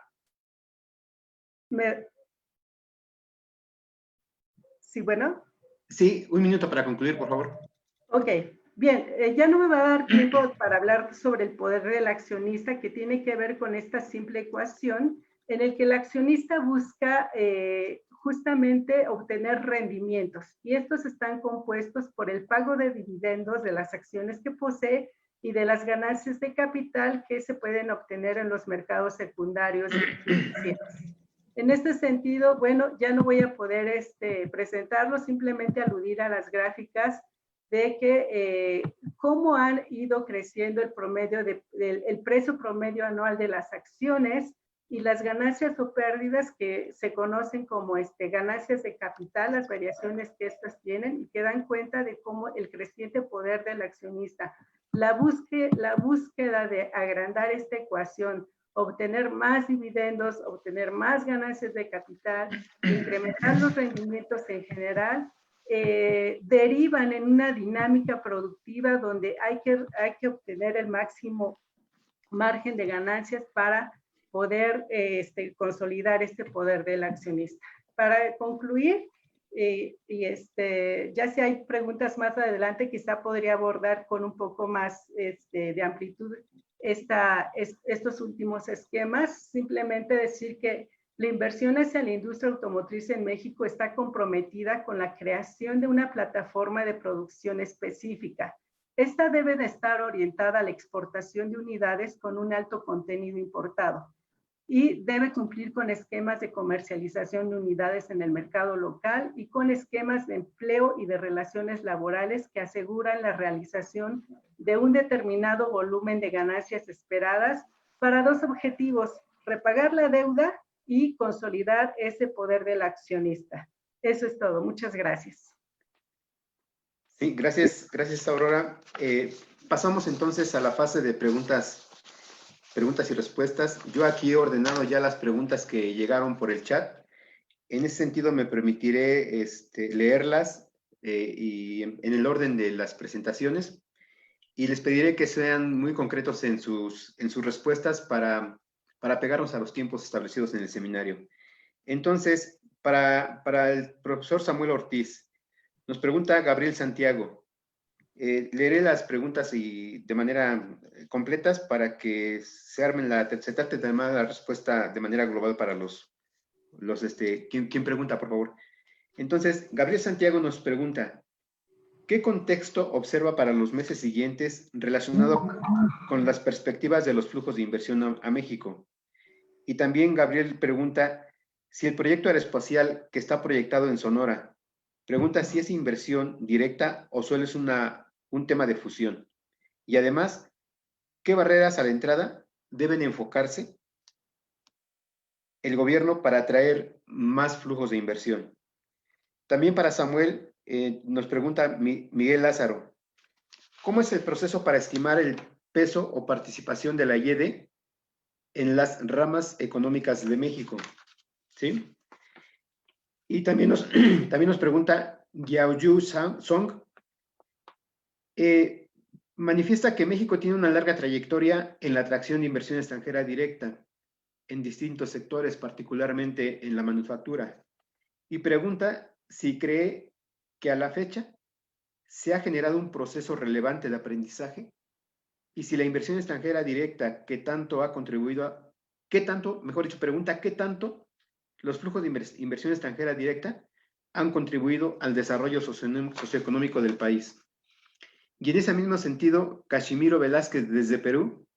¿Sí, bueno? Sí, un minuto para concluir, por favor. Ok, bien, ya no me va a dar tiempo para hablar sobre el poder del accionista, que tiene que ver con esta simple ecuación en el que el accionista busca justamente obtener rendimientos, y estos están compuestos por el pago de dividendos de las acciones que posee y de las ganancias de capital que se pueden obtener en los mercados secundarios financieros. En este sentido, bueno, ya no voy a poder presentarlo, simplemente aludir a las gráficas de que cómo han ido creciendo el promedio el precio promedio anual de las acciones y las ganancias o pérdidas que se conocen como ganancias de capital, las variaciones que estas tienen, y que dan cuenta de cómo el creciente poder del accionista, la búsqueda de agrandar esta ecuación, obtener más dividendos, obtener más ganancias de capital, incrementar los rendimientos en general, derivan en una dinámica productiva donde hay que obtener el máximo margen de ganancias para poder consolidar este poder del accionista. Para concluir, ya si hay preguntas más adelante, quizá podría abordar con un poco más de amplitud estos últimos esquemas. Simplemente decir que la inversión hacia la industria automotriz en México está comprometida con la creación de una plataforma de producción específica. Esta debe de estar orientada a la exportación de unidades con un alto contenido importado y debe cumplir con esquemas de comercialización de unidades en el mercado local y con esquemas de empleo y de relaciones laborales que aseguran la realización de un determinado volumen de ganancias esperadas para dos objetivos: repagar la deuda y consolidar ese poder del accionista. Eso es todo. Muchas gracias. Sí, gracias, Aurora. Pasamos entonces a la fase de preguntas y respuestas. Yo aquí he ordenado ya las preguntas que llegaron por el chat. En ese sentido me permitiré leerlas y en el orden de las presentaciones, y les pediré que sean muy concretos en sus respuestas para pegarnos a los tiempos establecidos en el seminario. Entonces, para el profesor Samuel Ortiz, nos pregunta Gabriel Santiago. Leeré las preguntas de manera completas para que se trate de armar la respuesta de manera global para quien pregunta, por favor. Entonces, Gabriel Santiago nos pregunta: ¿qué contexto observa para los meses siguientes relacionado con las perspectivas de los flujos de inversión a México? Y también Gabriel pregunta si el proyecto aeroespacial que está proyectado en Sonora, pregunta si es inversión directa o solo es un tema de fusión. Y además, ¿qué barreras a la entrada deben enfocarse el gobierno para atraer más flujos de inversión? También para Samuel, nos pregunta Miguel Lázaro: ¿cómo es el proceso para estimar el peso o participación de la IED en las ramas económicas de México, ¿sí? Y también también nos pregunta Yaoyu Song, manifiesta que México tiene una larga trayectoria en la atracción de inversión extranjera directa en distintos sectores, particularmente en la manufactura, y pregunta si cree que a la fecha se ha generado un proceso relevante de aprendizaje y si la inversión extranjera directa que tanto ha contribuido a, qué tanto, mejor dicho, pregunta qué tanto los flujos de inversión extranjera directa han contribuido al desarrollo socioeconómico del país. Y en ese mismo sentido, Cachimiro Velázquez desde Perú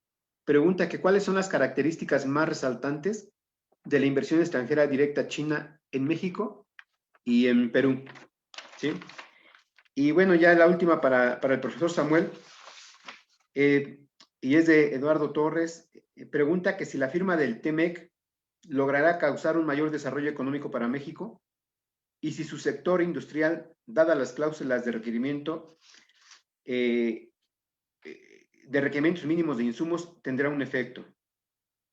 pregunta que cuáles son las características más resaltantes de la inversión extranjera directa china en México y en Perú, ¿sí? Y bueno, ya la última para el profesor Samuel, y es de Eduardo Torres, pregunta que si la firma del TEMEC logrará causar un mayor desarrollo económico para México y si su sector industrial, dadas las cláusulas de requerimiento, de requerimientos mínimos de insumos, tendrá un efecto.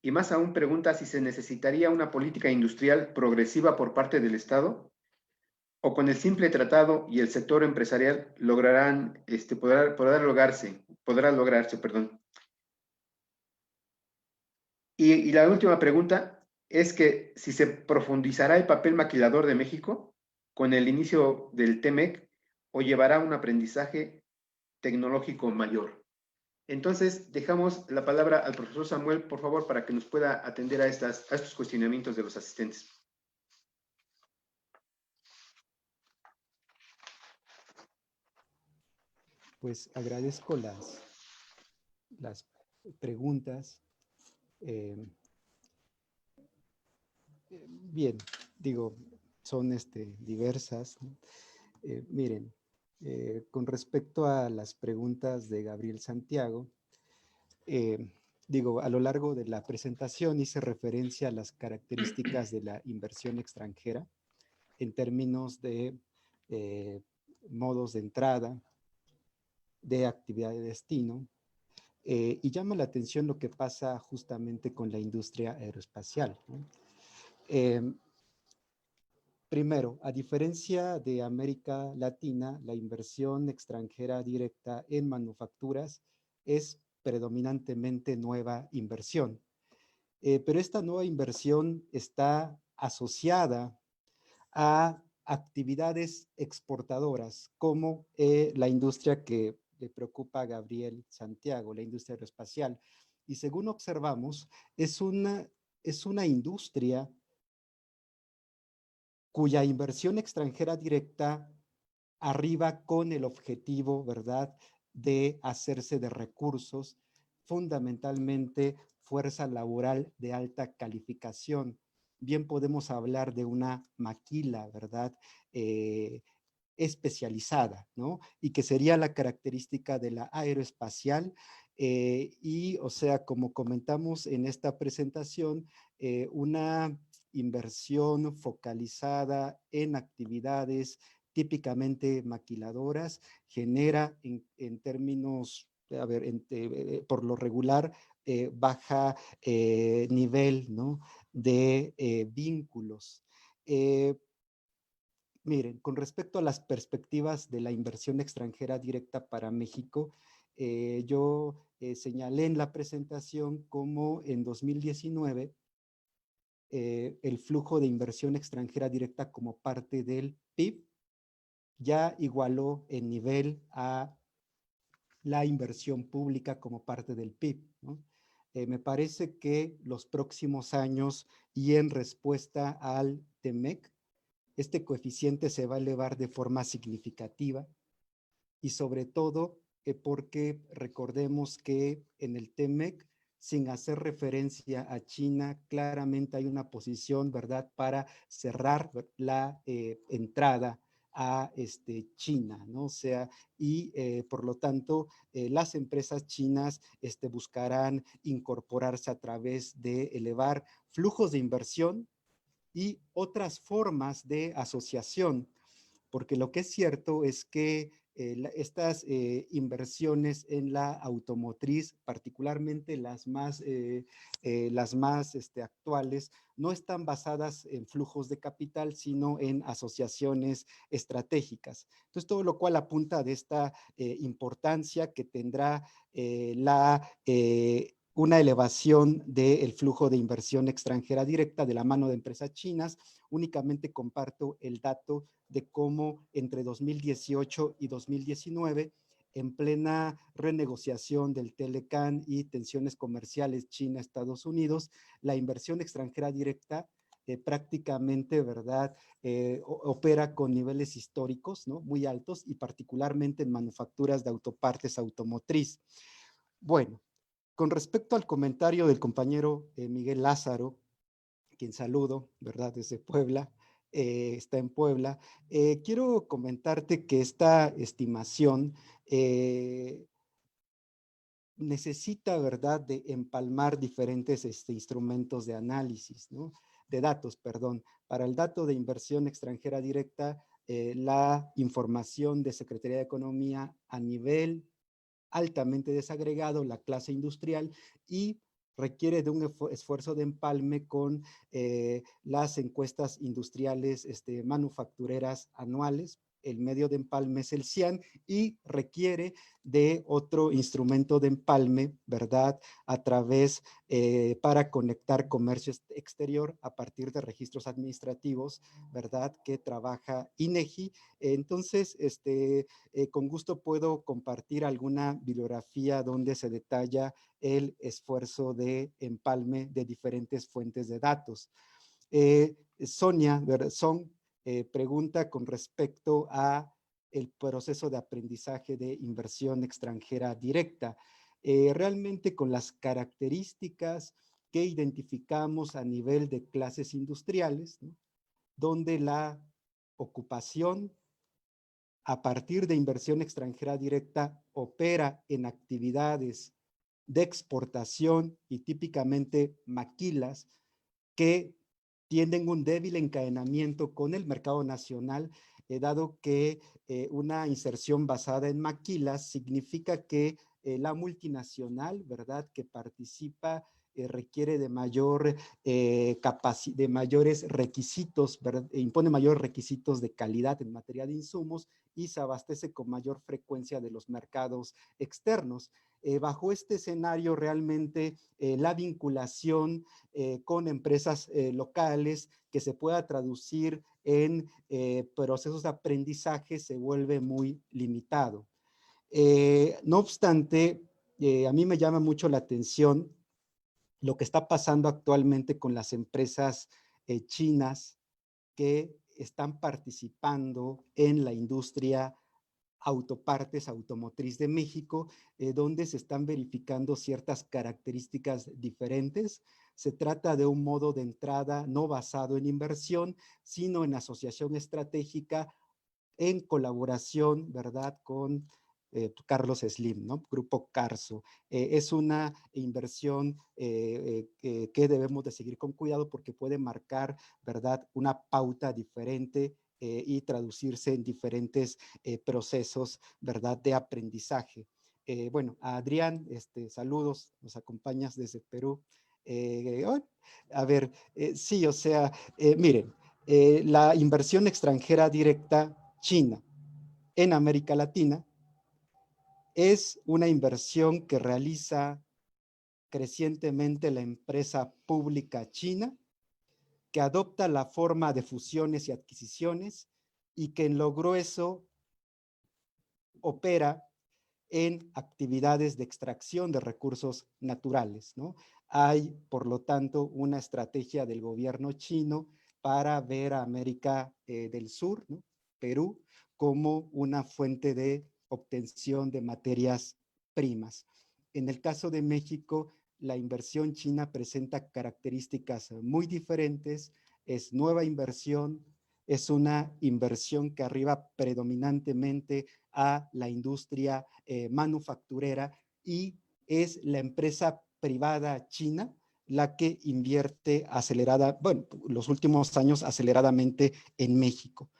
Y más aún pregunta si se necesitaría una política industrial progresiva por parte del Estado o con el simple tratado y el sector empresarial lograrán, podrá lograrse. Y la última pregunta es que si se profundizará el papel maquilador de México con el inicio del TEMEC o llevará un aprendizaje tecnológico mayor. Entonces, dejamos la palabra al profesor Samuel, por favor, para que nos pueda atender a estos cuestionamientos de los asistentes. Pues agradezco las preguntas. Bien, digo, son diversas, ¿no? Miren, con respecto a las preguntas de Gabriel Santiago, digo, a lo largo de la presentación hice referencia a las características de la inversión extranjera en términos de modos de entrada, de actividad de destino, y llama la atención lo que pasa justamente con la industria aeroespacial, ¿no? Primero, a diferencia de América Latina, la inversión extranjera directa en manufacturas es predominantemente nueva inversión. Pero esta nueva inversión está asociada a actividades exportadoras como la industria que le preocupa a Gabriel Santiago, la industria aeroespacial. Y según observamos, es una industria cuya inversión extranjera directa arriba con el objetivo, ¿verdad?, de hacerse de recursos, fundamentalmente fuerza laboral de alta calificación. Bien podemos hablar de una maquila, ¿verdad?, especializada, ¿no? Y que sería la característica de la aeroespacial. Y, o sea, como comentamos en esta presentación, una inversión focalizada en actividades típicamente maquiladoras genera en términos, a ver, por lo regular, baja nivel, ¿no?, de vínculos. Miren, con respecto a las perspectivas de la inversión extranjera directa para México, yo señalé en la presentación cómo en 2019 el flujo de inversión extranjera directa como parte del PIB ya igualó en nivel a la inversión pública como parte del PIB, ¿no? Me parece que los próximos años y en respuesta al TEMEC, este coeficiente se va a elevar de forma significativa y sobre todo porque recordemos que en el TEMEC, sin hacer referencia a China, claramente hay una posición, ¿verdad?, para cerrar la entrada a China, ¿no? O sea, y por lo tanto, las empresas chinas buscarán incorporarse a través de elevar flujos de inversión y otras formas de asociación, porque lo que es cierto es que estas inversiones en la automotriz, particularmente las más actuales, no están basadas en flujos de capital, sino en asociaciones estratégicas. Entonces, todo lo cual apunta de esta importancia que tendrá una elevación del flujo de inversión extranjera directa de la mano de empresas chinas. Únicamente comparto el dato de cómo entre 2018 y 2019, en plena renegociación del Telecan y tensiones comerciales China-Estados Unidos, la inversión extranjera directa prácticamente, ¿verdad?, opera con niveles históricos, ¿no?, muy altos, y particularmente en manufacturas de autopartes automotriz. Bueno, con respecto al comentario del compañero Miguel Lázaro, quien saludo, ¿verdad?, desde Puebla, está en Puebla, quiero comentarte que esta estimación necesita, ¿verdad?, de empalmar diferentes instrumentos de análisis, ¿no?, de datos, perdón. Para el dato de inversión extranjera directa, la información de Secretaría de Economía a nivel altamente desagregado, la clase industrial, y requiere de un esfuerzo de empalme con las encuestas industriales manufactureras anuales. El medio de empalme es el CIAN y requiere de otro instrumento de empalme, ¿verdad?, a través para conectar comercio exterior a partir de registros administrativos, ¿verdad?, que trabaja INEGI. Entonces, con gusto puedo compartir alguna bibliografía donde se detalla el esfuerzo de empalme de diferentes fuentes de datos. Sonia Son pregunta con respecto a el proceso de aprendizaje de inversión extranjera directa. Realmente con las características que identificamos a nivel de clases industriales, ¿no?, donde la ocupación a partir de inversión extranjera directa opera en actividades de exportación y típicamente maquilas que tienen un débil encadenamiento con el mercado nacional, dado que una inserción basada en maquilas significa que la multinacional, ¿verdad?, que participa requiere de de mayores requisitos, ¿verdad?, impone mayores requisitos de calidad en materia de insumos y se abastece con mayor frecuencia de los mercados externos. Bajo este escenario, realmente la vinculación con empresas locales que se pueda traducir en procesos de aprendizaje se vuelve muy limitado. No obstante, a mí me llama mucho la atención lo que está pasando actualmente con las empresas chinas que están participando en la industria autopartes automotriz de México, donde se están verificando ciertas características diferentes. Se trata de un modo de entrada no basado en inversión, sino en asociación estratégica en colaboración, ¿verdad?, con Carlos Slim, ¿no?, Grupo Carso. Es una inversión que debemos de seguir con cuidado porque puede marcar, ¿verdad?, una pauta diferente y traducirse en diferentes procesos, ¿verdad?, de aprendizaje. Bueno, a Adrián, saludos, nos acompañas desde Perú. A ver, sí, o sea, miren, la inversión extranjera directa China en América Latina es una inversión que realiza crecientemente la empresa pública china, que adopta la forma de fusiones y adquisiciones y que en lo grueso opera en actividades de extracción de recursos naturales, ¿no? Hay, por lo tanto, una estrategia del gobierno chino para ver a América del Sur, ¿no?, Perú, como una fuente de obtención de materias primas. En el caso de México, la inversión china presenta características muy diferentes, es nueva inversión, es una inversión que arriba predominantemente a la industria manufacturera y es la empresa privada china la que invierte los últimos años aceleradamente en México.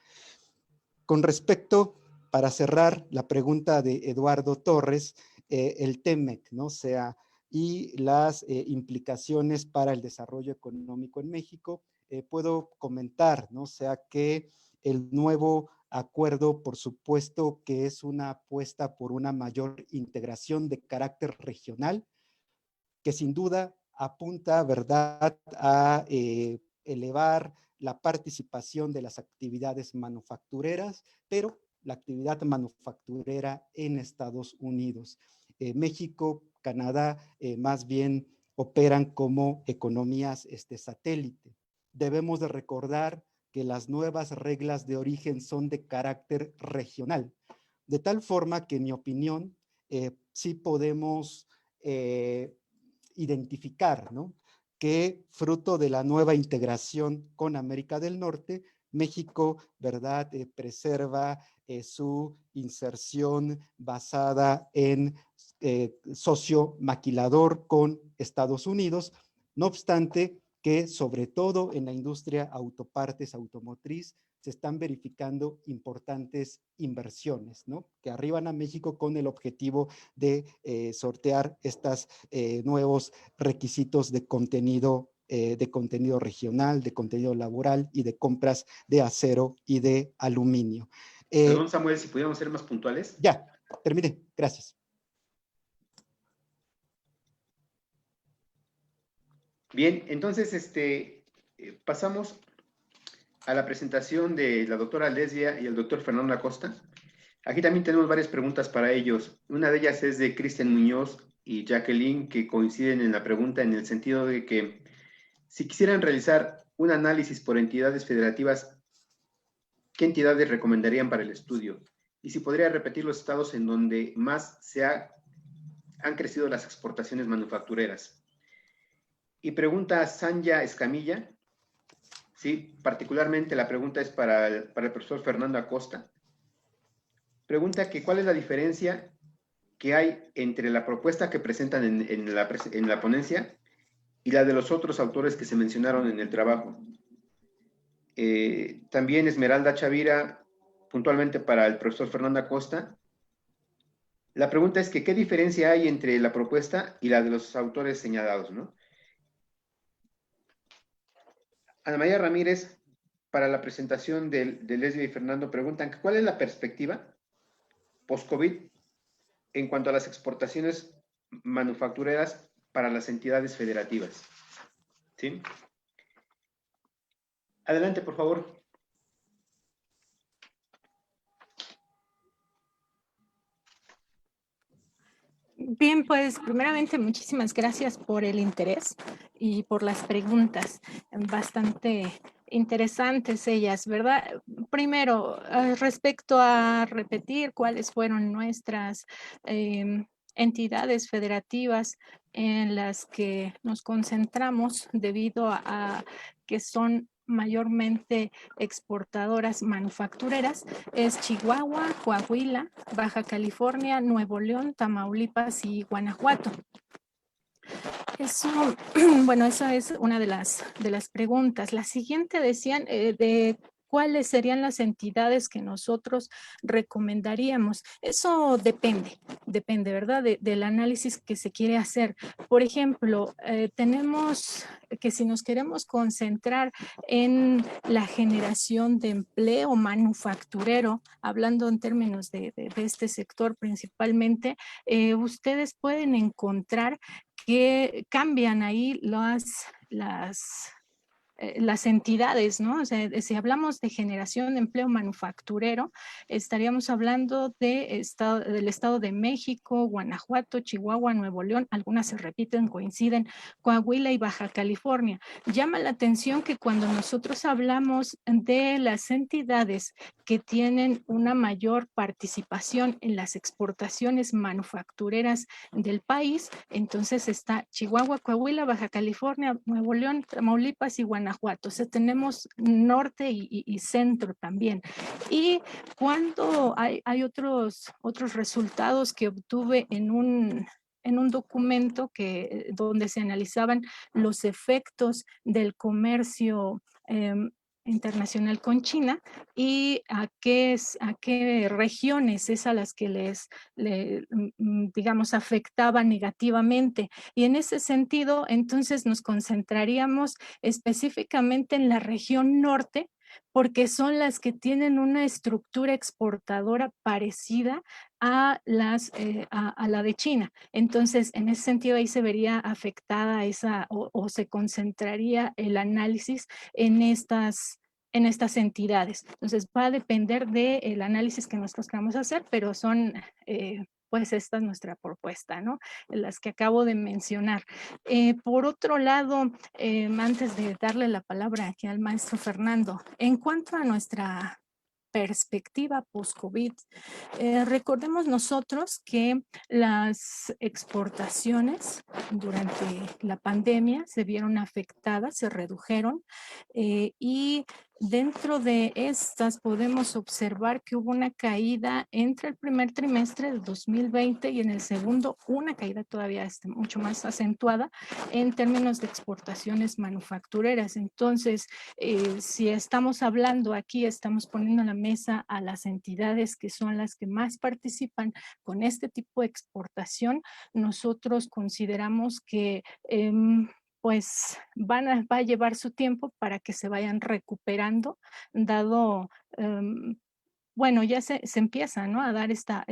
Con respecto, para cerrar la pregunta de Eduardo Torres, el TEMEC, ¿no? O sea, y las implicaciones para el desarrollo económico en México, puedo comentar, ¿no? O sea, que el nuevo acuerdo, por supuesto, que es una apuesta por una mayor integración de carácter regional, que sin duda apunta, ¿verdad?, a elevar la participación de las actividades manufactureras, pero la actividad manufacturera en Estados Unidos. México, Canadá, más bien operan como economías satélite. Debemos de recordar que las nuevas reglas de origen son de carácter regional, de tal forma que, en mi opinión, sí podemos identificar, ¿no?, que fruto de la nueva integración con América del Norte, México, ¿verdad?, preserva su inserción basada en socio maquilador con Estados Unidos, no obstante que sobre todo en la industria autopartes automotriz se están verificando importantes inversiones, ¿no?, que arriban a México con el objetivo de sortear estos nuevos requisitos de contenido regional, de contenido laboral y de compras de acero y de aluminio. Perdón, Samuel, si pudiéramos ser más puntuales. Ya, terminé. Gracias. Bien, entonces pasamos a la presentación de la doctora Lesbia y el doctor Fernando Acosta. Aquí también tenemos varias preguntas para ellos. Una de ellas es de Cristian Muñoz y Jacqueline, que coinciden en la pregunta en el sentido de que si quisieran realizar un análisis por entidades federativas, ¿qué entidades recomendarían para el estudio? Y si podría repetir los estados en donde más han crecido las exportaciones manufactureras. Y pregunta Sanja Escamilla, sí, particularmente la pregunta es para el profesor Fernando Acosta. Pregunta que cuál es la diferencia que hay entre la propuesta que presentan en la ponencia y la de los otros autores que se mencionaron en el trabajo. También Esmeralda Chavira, puntualmente para el profesor Fernando Acosta. La pregunta es que ¿qué diferencia hay entre la propuesta y la de los autores señalados, ¿no? Ana María Ramírez, para la presentación de Lesbia y Fernando, preguntan ¿cuál es la perspectiva post-COVID en cuanto a las exportaciones manufactureras para las entidades federativas? ¿Sí? Adelante, por favor. Bien, pues primeramente muchísimas gracias por el interés y por las preguntas, bastante interesantes ellas, ¿verdad? Primero, respecto a repetir cuáles fueron nuestras entidades federativas en las que nos concentramos debido a que son mayormente exportadoras manufactureras, es Chihuahua, Coahuila, Baja California, Nuevo León, Tamaulipas y Guanajuato. Eso, bueno, esa es una de las preguntas. La siguiente decían de cuáles serían las entidades que nosotros recomendaríamos. Eso depende, ¿verdad? Del análisis que se quiere hacer. Por ejemplo, tenemos que si nos queremos concentrar en la generación de empleo manufacturero, hablando en términos de este sector principalmente, ustedes pueden encontrar que cambian ahí las entidades, ¿no? O sea, si hablamos de generación de empleo manufacturero, estaríamos hablando del Estado de México, Guanajuato, Chihuahua, Nuevo León, algunas se repiten, coinciden, Coahuila y Baja California. Llama la atención que cuando nosotros hablamos de las entidades que tienen una mayor participación en las exportaciones manufactureras del país, entonces está Chihuahua, Coahuila, Baja California, Nuevo León, Tamaulipas y Guanajuato. O sea, tenemos norte y centro también. Y cuando hay otros resultados que obtuve en un documento donde se analizaban los efectos del comercio internacional con China y a qué regiones es a las que digamos, afectaba negativamente. Y en ese sentido, entonces nos concentraríamos específicamente en la región norte, porque son las que tienen una estructura exportadora parecida a la de China. Entonces, en ese sentido, ahí se vería afectada o se concentraría el análisis en estas entidades. Entonces, va a depender del análisis que nosotros queramos hacer, pero son, pues, esta es nuestra propuesta, ¿no? Las que acabo de mencionar. Por otro lado, antes de darle la palabra aquí al maestro Fernando, en cuanto a nuestra perspectiva post-COVID, recordemos nosotros que las exportaciones durante la pandemia se vieron afectadas, se redujeron y dentro de estas podemos observar que hubo una caída entre el primer trimestre del 2020 y en el segundo una caída todavía mucho más acentuada en términos de exportaciones manufactureras. Entonces, si estamos hablando aquí, estamos poniendo en la mesa a las entidades que son las que más participan con este tipo de exportación, nosotros consideramos que pues va a llevar su tiempo para que se vayan recuperando, dado, bueno, ya se empieza, ¿no?, a dar esta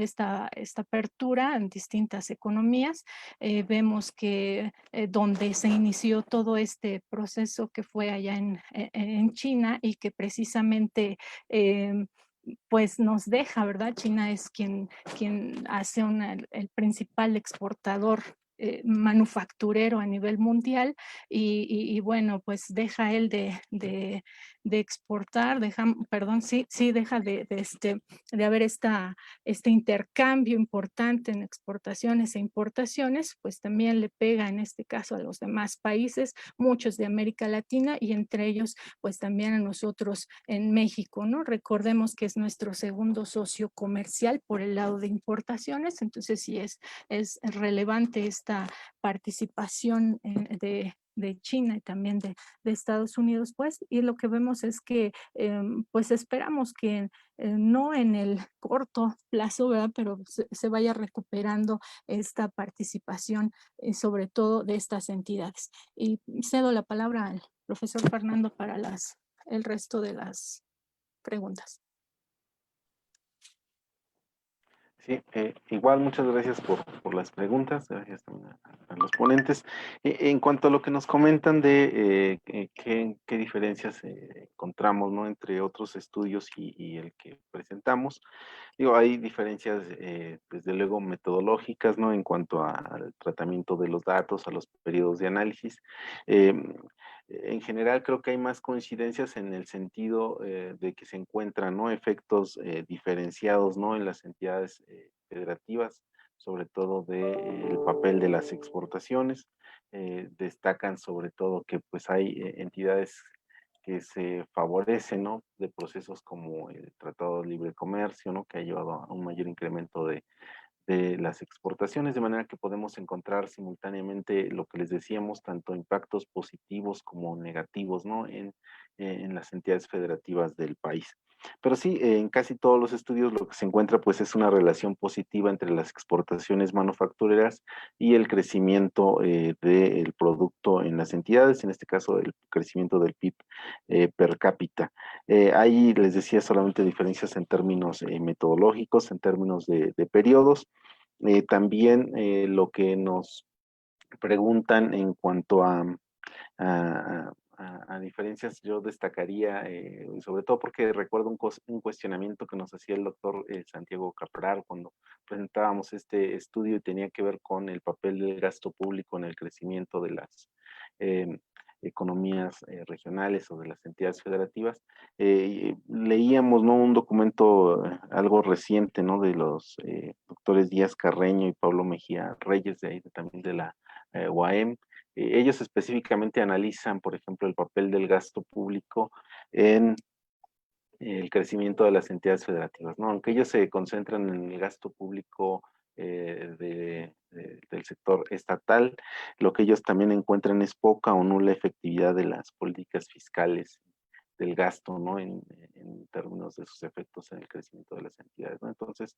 apertura en distintas economías. Vemos que donde se inició todo este proceso que fue allá en China y que precisamente pues nos deja, ¿verdad? China es quien hace el principal exportador manufacturero a nivel mundial y bueno, pues deja él de exportar, deja de haber este intercambio importante en exportaciones e importaciones, pues también le pega en este caso a los demás países, muchos de América Latina y entre ellos pues también a nosotros en México, ¿no? Recordemos que es nuestro segundo socio comercial por el lado de importaciones, entonces sí es relevante esta participación de China y también de Estados Unidos, pues, y lo que vemos es que, pues, esperamos que no en el corto plazo, ¿verdad?, pero se vaya recuperando esta participación, sobre todo de estas entidades. Y cedo la palabra al profesor Fernando para el resto de las preguntas. Sí, igual muchas gracias por las preguntas, gracias también a los ponentes. En cuanto a lo que nos comentan de qué diferencias encontramos, ¿no?, entre otros estudios y el que presentamos, digo, hay diferencias desde luego metodológicas, ¿no?, en cuanto al tratamiento de los datos, a los periodos de análisis. En general creo que hay más coincidencias en el sentido de que se encuentran, ¿no?, efectos diferenciados, ¿no?, en las entidades federativas, sobre todo del papel de las exportaciones. Destacan sobre todo que pues hay entidades que se favorecen, ¿no?, de procesos como el Tratado de Libre Comercio, ¿no?, que ha llevado a un mayor incremento de las exportaciones, de manera que podemos encontrar simultáneamente lo que les decíamos, tanto impactos positivos como negativos, ¿no?, en las entidades federativas del país. Pero sí, en casi todos los estudios lo que se encuentra pues es una relación positiva entre las exportaciones manufactureras y el crecimiento del producto en las entidades, en este caso el crecimiento del PIB per cápita. Ahí les decía solamente diferencias en términos metodológicos, en términos de periodos. También lo que nos preguntan en cuanto a diferencias, yo destacaría, sobre todo porque recuerdo un cuestionamiento que nos hacía el doctor Santiago Caprar cuando presentábamos este estudio y tenía que ver con el papel del gasto público en el crecimiento de las economías regionales o de las entidades federativas. Leíamos, ¿no?, un documento algo reciente, ¿no?, de los doctores Díaz Carreño y Pablo Mejía Reyes, de ahí también de la UAM. Ellos específicamente analizan, por ejemplo, el papel del gasto público en el crecimiento de las entidades federativas, ¿no? Aunque ellos se concentran en el gasto público del sector estatal, lo que ellos también encuentran es poca o nula efectividad de las políticas fiscales del gasto, ¿no? En términos de sus efectos en el crecimiento de las entidades, ¿no? Entonces,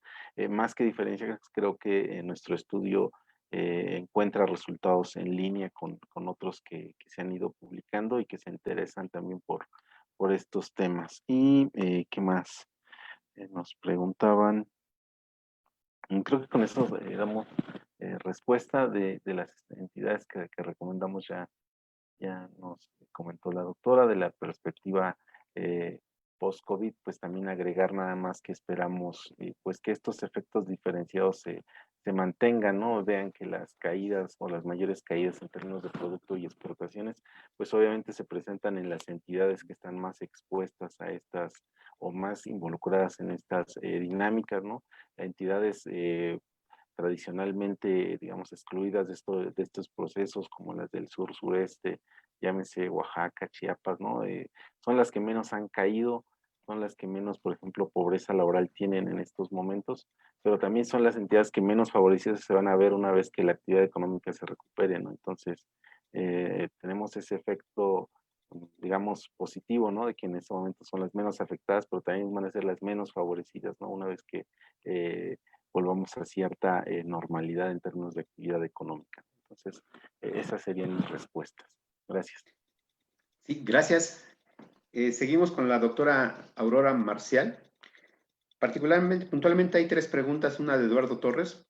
más que diferencias, creo que nuestro estudio encuentra resultados en línea con otros que se han ido publicando y que se interesan también por estos temas. Y, ¿qué más? Nos preguntaban, creo que con eso damos respuesta de las entidades que recomendamos, ya nos comentó la doctora, de la perspectiva post-COVID, pues también agregar nada más que esperamos pues que estos efectos diferenciados se mantengan, ¿no? Vean que las caídas o las mayores caídas en términos de producto y exportaciones, pues obviamente se presentan en las entidades que están más expuestas a estas o más involucradas en estas dinámicas, ¿no? Entidades tradicionalmente, digamos, excluidas de estos procesos, como las del sur-sureste, llámese Oaxaca, Chiapas, ¿no? Son las que menos han caído, son las que menos, por ejemplo, pobreza laboral tienen en estos momentos, pero también son las entidades que menos favorecidas se van a ver una vez que la actividad económica se recupere, ¿no? Entonces, tenemos ese efecto, digamos, positivo, ¿no? De que en este momento son las menos afectadas, pero también van a ser las menos favorecidas, ¿no? Una vez que volvamos a cierta normalidad en términos de actividad económica. Entonces, esas serían mis respuestas. Gracias. Sí, gracias. Seguimos con la doctora Aurora Marcial. Puntualmente hay 3 preguntas, una de Eduardo Torres,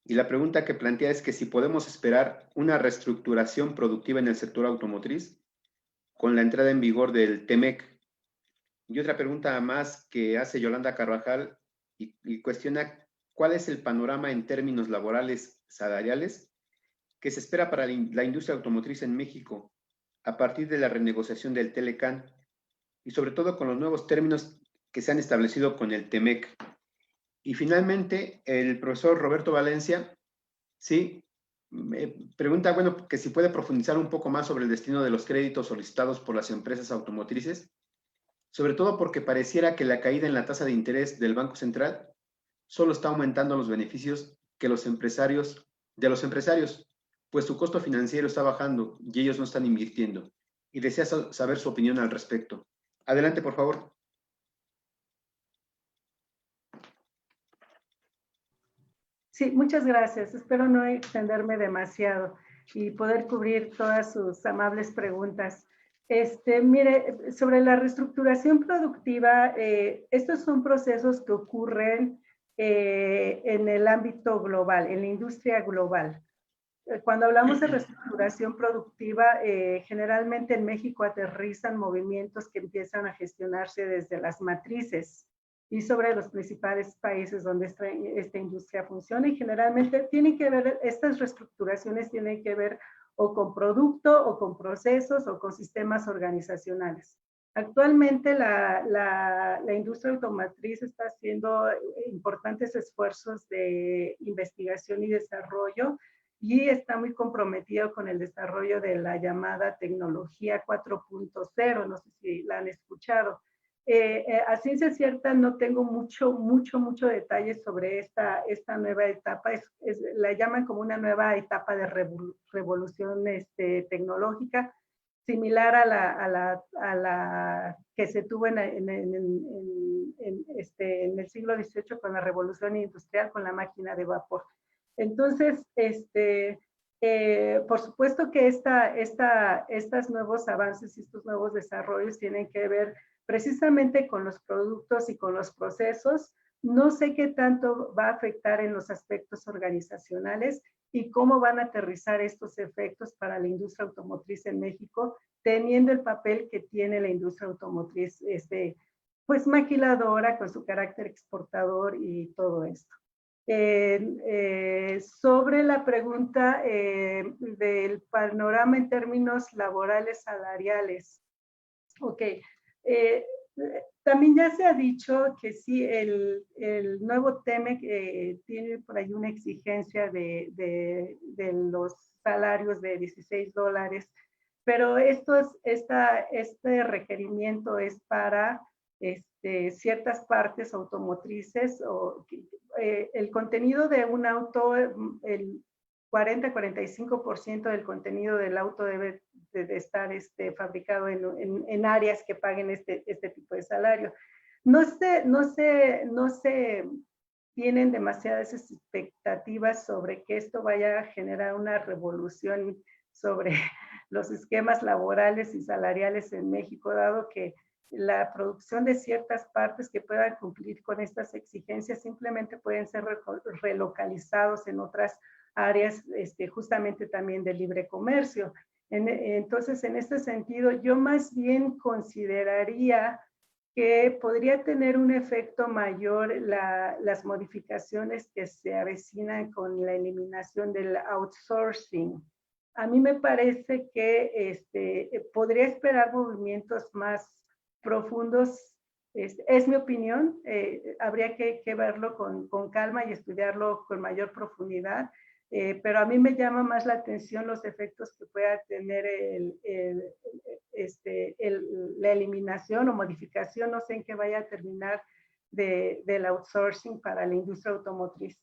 y la pregunta que plantea es que si podemos esperar una reestructuración productiva en el sector automotriz con la entrada en vigor del TEMEC. Y otra pregunta más que hace Yolanda Carvajal y cuestiona cuál es el panorama en términos laborales salariales que se espera para la industria automotriz en México a partir de la renegociación del Telecan y sobre todo con los nuevos términos que se han establecido con el TEMEC. Y finalmente, el profesor Roberto Valencia, sí, me pregunta, bueno, que si puede profundizar un poco más sobre el destino de los créditos solicitados por las empresas automotrices, sobre todo porque pareciera que la caída en la tasa de interés del Banco Central solo está aumentando los beneficios de los empresarios, pues su costo financiero está bajando y ellos no están invirtiendo. Y desea saber su opinión al respecto. Adelante, por favor. Sí, muchas gracias. Espero no extenderme demasiado y poder cubrir todas sus amables preguntas. Mire, sobre la reestructuración productiva, estos son procesos que ocurren en el ámbito global, en la industria global. Cuando hablamos de reestructuración productiva, generalmente en México aterrizan movimientos que empiezan a gestionarse desde las matrices y sobre los principales países donde esta industria funciona, y generalmente tienen que ver, estas reestructuraciones tienen que ver o con producto o con procesos o con sistemas organizacionales. Actualmente la industria automotriz está haciendo importantes esfuerzos de investigación y desarrollo y está muy comprometido con el desarrollo de la llamada tecnología 4.0, no sé si la han escuchado. A ciencia cierta no tengo mucho detalle sobre esta nueva etapa, la llaman como una nueva etapa de revolución tecnológica, similar a la que se tuvo en el siglo XVIII con la revolución industrial, con la máquina de vapor. Entonces, por supuesto que estos nuevos avances y estos nuevos desarrollos tienen que ver precisamente con los productos y con los procesos. No sé qué tanto va a afectar en los aspectos organizacionales y cómo van a aterrizar estos efectos para la industria automotriz en México, teniendo el papel que tiene la industria automotriz, pues maquiladora, con su carácter exportador y todo esto. Sobre la pregunta del panorama en términos laborales salariales. Ok. También ya se ha dicho que sí, el nuevo TEMEC tiene por ahí una exigencia de los salarios de $16, pero este requerimiento es para ciertas partes automotrices o el contenido de un auto, el 40-45% del contenido del auto debe de estar fabricado en áreas que paguen este tipo de salario. No se tienen demasiadas expectativas sobre que esto vaya a generar una revolución sobre los esquemas laborales y salariales en México, dado que la producción de ciertas partes que puedan cumplir con estas exigencias simplemente pueden ser relocalizados en otras áreas, justamente también de libre comercio. Entonces, en este sentido, yo más bien consideraría que podría tener un efecto mayor las modificaciones que se avecinan con la eliminación del outsourcing. A mí me parece que podría esperar movimientos más profundos. Es mi opinión, habría que verlo con calma y estudiarlo con mayor profundidad, pero a mí me llama más la atención los efectos que pueda tener la eliminación o modificación, no sé en qué vaya a terminar, del outsourcing para la industria automotriz.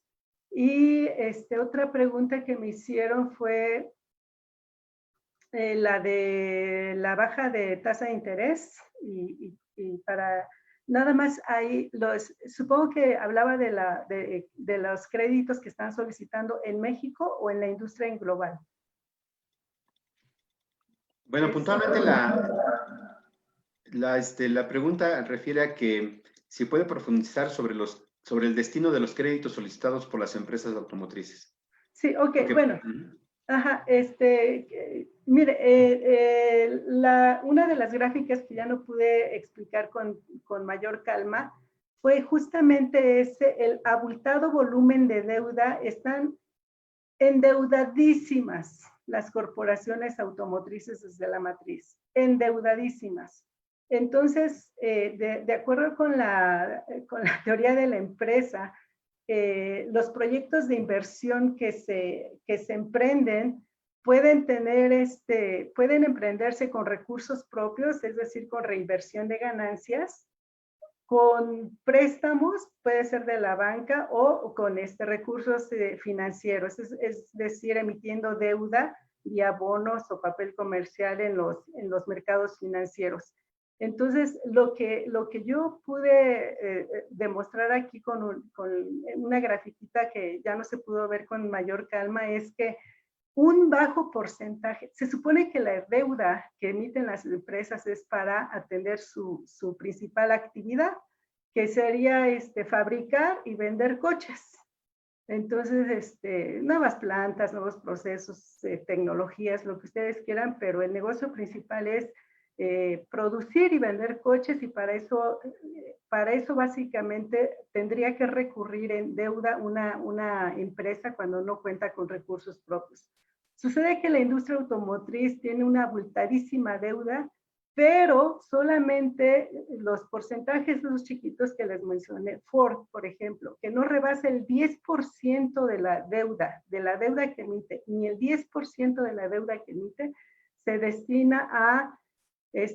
Y otra pregunta que me hicieron fue la de la baja de tasa de interés y para nada más ahí, supongo que hablaba de los créditos que están solicitando en México o en la industria en global. Bueno, puntualmente la pregunta refiere a que si puede profundizar sobre el destino de los créditos solicitados por las empresas automotrices. Sí, ok, porque, bueno. Ajá, mire, una de las gráficas que ya no pude explicar con mayor calma fue justamente el abultado volumen de deuda. Están endeudadísimas las corporaciones automotrices desde la matriz, endeudadísimas. Entonces, de acuerdo con la teoría de la empresa, los proyectos de inversión que se emprenden pueden emprenderse con recursos propios, es decir, con reinversión de ganancias, con préstamos, puede ser de la banca, o con recursos financieros, es decir, emitiendo deuda vía bonos o papel comercial en los mercados financieros. Entonces, lo que yo pude demostrar aquí con una grafiquita que ya no se pudo ver con mayor calma es que un bajo porcentaje, se supone que la deuda que emiten las empresas es para atender su principal actividad, que sería fabricar y vender coches. Entonces, nuevas plantas, nuevos procesos, tecnologías, lo que ustedes quieran, pero el negocio principal es producir y vender coches, y para eso básicamente tendría que recurrir en deuda una empresa cuando no cuenta con recursos propios. Sucede que la industria automotriz tiene una abultadísima deuda, pero solamente los porcentajes de los chiquitos que les mencioné, Ford, por ejemplo, que no rebasa el 10% de la deuda que emite, ni el 10% de la deuda que emite, se destina a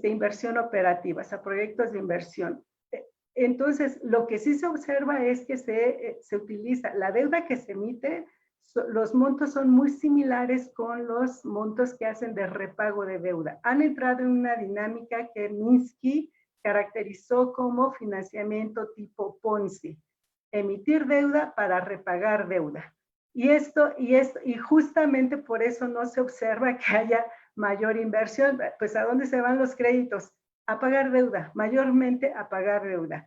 inversión operativa, a proyectos de inversión. Entonces, lo que sí se observa es que se utiliza la deuda que se emite, los montos son muy similares con los montos que hacen de repago de deuda. Han entrado en una dinámica que Minsky caracterizó como financiamiento tipo Ponzi, emitir deuda para repagar deuda. Y justamente por eso no se observa que haya mayor inversión. Pues ¿a dónde se van los créditos? A pagar deuda, mayormente a pagar deuda.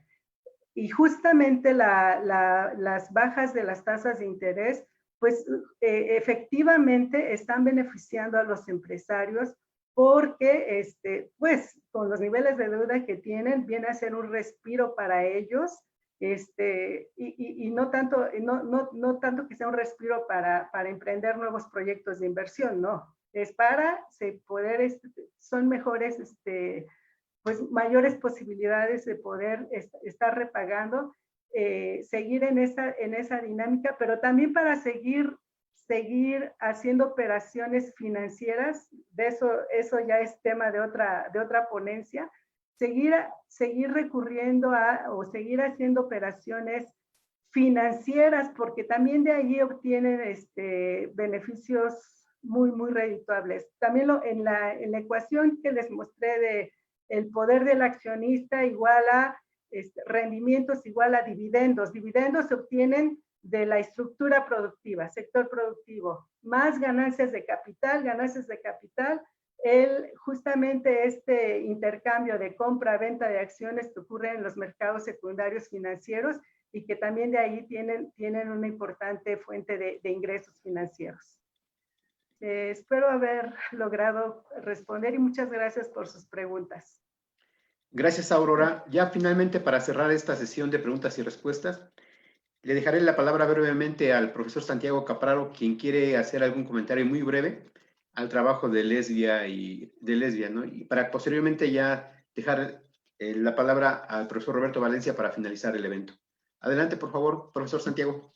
Y justamente las bajas de las tasas de interés, pues efectivamente están beneficiando a los empresarios, porque pues con los niveles de deuda que tienen viene a ser un respiro para ellos, y no tanto que sea un respiro para emprender nuevos proyectos de inversión, no, es para poder, son mejores, pues mayores posibilidades de poder estar repagando, seguir en esa dinámica, pero también para seguir haciendo operaciones financieras. De eso ya es tema de otra ponencia. Seguir recurriendo o seguir haciendo operaciones financieras, porque también de allí obtienen beneficios muy redituables. También en la ecuación que les mostré de el poder del accionista igual a rendimientos igual a dividendos. Dividendos se obtienen de la estructura productiva, sector productivo, más ganancias de capital, justamente este intercambio de compra-venta de acciones que ocurre en los mercados secundarios financieros y que también de ahí tienen una importante fuente de ingresos financieros. Espero haber logrado responder y muchas gracias por sus preguntas. Gracias, Aurora. Ya finalmente, para cerrar esta sesión de preguntas y respuestas, le dejaré la palabra brevemente al profesor Santiago Capraro, quien quiere hacer algún comentario muy breve al trabajo de Lesbia, ¿no? Y para posteriormente ya dejar la palabra al profesor Roberto Valencia para finalizar el evento. Adelante, por favor, profesor Santiago.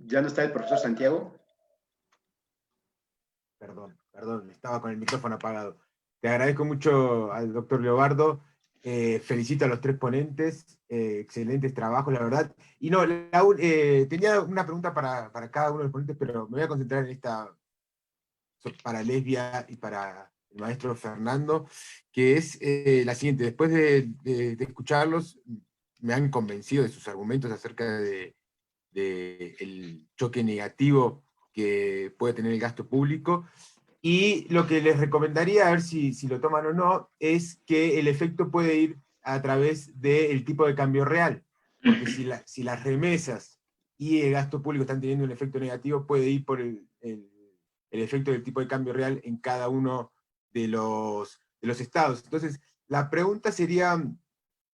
¿Ya no está el profesor Santiago? Perdón, estaba con el micrófono apagado. Te agradezco mucho al doctor Leobardo, felicito a los tres ponentes, excelentes trabajos, la verdad. Y no, tenía una pregunta para cada uno de los ponentes, pero me voy a concentrar en esta para Lesbia y para el maestro Fernando, que es la siguiente. Después de escucharlos, me han convencido de sus argumentos acerca de el choque negativo que puede tener el gasto público, y lo que les recomendaría, a ver si lo toman o no, es que el efecto puede ir a través del tipo de cambio real, porque si las remesas y el gasto público están teniendo un efecto negativo, puede ir por el efecto del tipo de cambio real en cada uno de los estados. Entonces, la pregunta sería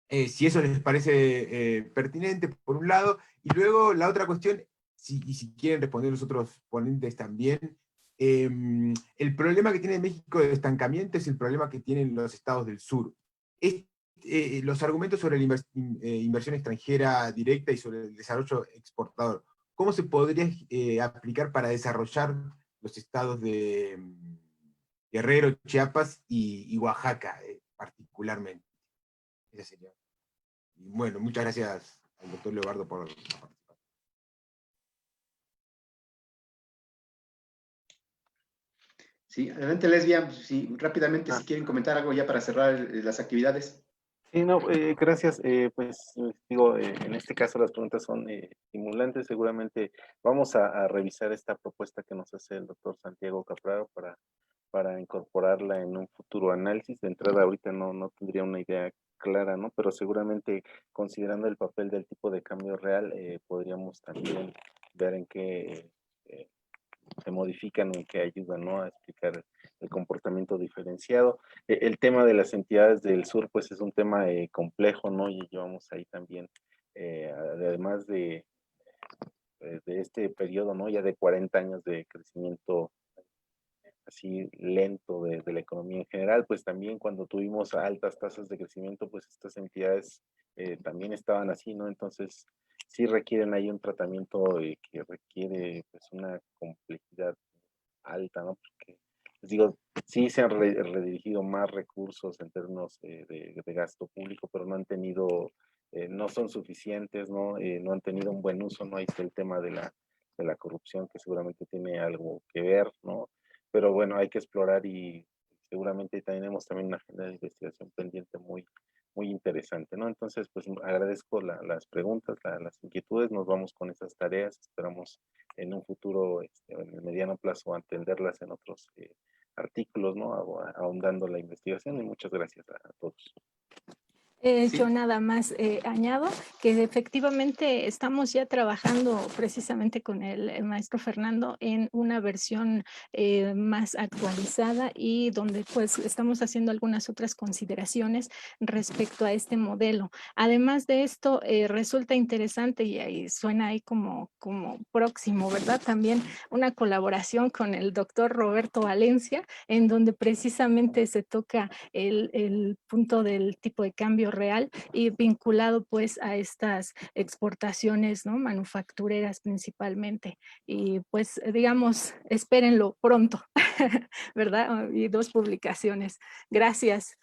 si eso les parece pertinente, por un lado, y luego la otra cuestión, y si quieren responder los otros ponentes también, el problema que tiene México de estancamiento es el problema que tienen los estados del sur. Los argumentos sobre la inversión extranjera directa y sobre el desarrollo exportador, ¿cómo se podría aplicar para desarrollar los estados de Guerrero, Chiapas y Oaxaca particularmente? Esa sería. Y bueno, muchas gracias al doctor Leobardo por participar. Sí, adelante, Lesbia. Sí, rápidamente, si quieren comentar algo ya para cerrar las actividades. Sí, no, gracias. Pues digo, en este caso las preguntas son estimulantes. Seguramente vamos a revisar esta propuesta que nos hace el doctor Santiago Capraro para incorporarla en un futuro análisis. De entrada, ahorita no tendría una idea clara, ¿no? Pero seguramente, considerando el papel del tipo de cambio real, podríamos también ver en qué se modifican o en qué ayudan, ¿no? A explicar el comportamiento diferenciado. El tema de las entidades del sur, pues es un tema complejo, ¿no? Y llevamos ahí también, además de este periodo, ¿no? Ya de 40 años de crecimiento así lento de la economía en general, pues también cuando tuvimos altas tasas de crecimiento, pues estas entidades también estaban así, ¿no? Entonces sí requieren ahí un tratamiento que requiere pues una complejidad alta, ¿no? Porque, les digo, sí se han redirigido más recursos en términos de gasto público, pero no han tenido, no son suficientes, ¿no? No han tenido un buen uso, ¿no? Ahí está el tema de la corrupción, que seguramente tiene algo que ver, ¿no? Pero bueno, hay que explorar y seguramente tenemos también una agenda de investigación pendiente muy interesante, ¿no? Entonces, pues agradezco las preguntas, las inquietudes, nos vamos con esas tareas, esperamos en un futuro, en el mediano plazo, atenderlas en otros artículos, ¿no? Ahondando la investigación, y muchas gracias a todos. Sí. Yo nada más añado que efectivamente estamos ya trabajando precisamente con el maestro Fernando en una versión más actualizada y donde pues estamos haciendo algunas otras consideraciones respecto a este modelo. Además de esto, resulta interesante y ahí suena ahí como próximo, ¿verdad? También una colaboración con el doctor Roberto Valencia, en donde precisamente se toca el punto del tipo de cambio desarrollo real y vinculado pues a estas exportaciones, ¿no? Manufactureras principalmente. Y pues digamos, espérenlo pronto, ¿verdad? Y 2 publicaciones. Gracias.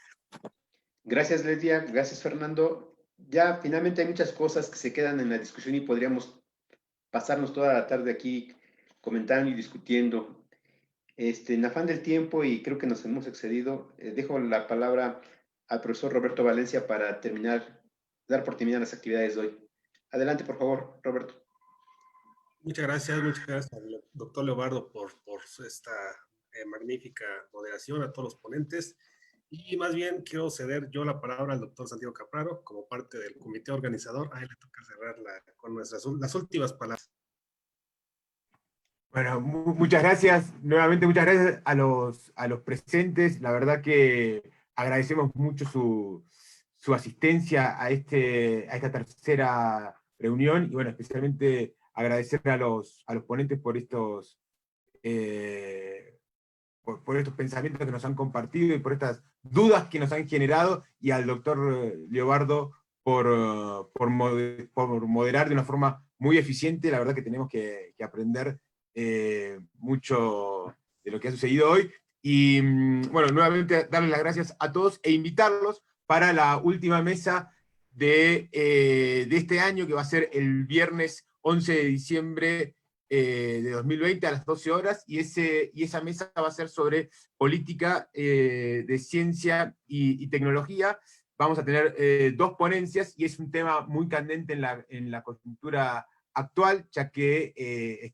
Gracias, Ledia. Gracias, Fernando. Ya finalmente hay muchas cosas que se quedan en la discusión y podríamos pasarnos toda la tarde aquí comentando y discutiendo. En afán del tiempo, y creo que nos hemos excedido, dejo la palabra al profesor Roberto Valencia para dar por terminadas las actividades de hoy. Adelante, por favor, Roberto. Muchas gracias al doctor Leobardo por esta magnífica moderación, a todos los ponentes. Y más bien quiero ceder yo la palabra al doctor Santiago Capraro como parte del comité organizador. A él le toca cerrar con las últimas palabras. Bueno, muchas gracias, nuevamente muchas gracias a los presentes. La verdad que agradecemos mucho su asistencia a esta tercera reunión y bueno, especialmente agradecer a los ponentes por estos pensamientos que nos han compartido y por estas dudas que nos han generado, y al doctor Leobardo por moderar de una forma muy eficiente. La verdad que tenemos que aprender mucho de lo que ha sucedido hoy. Y bueno, nuevamente darles las gracias a todos e invitarlos para la última mesa de este año, que va a ser el viernes 11 de diciembre de 2020 a las 12 horas, y esa mesa va a ser sobre política de ciencia y tecnología. Vamos a tener 2 ponencias, y es un tema muy candente en la coyuntura actual, ya que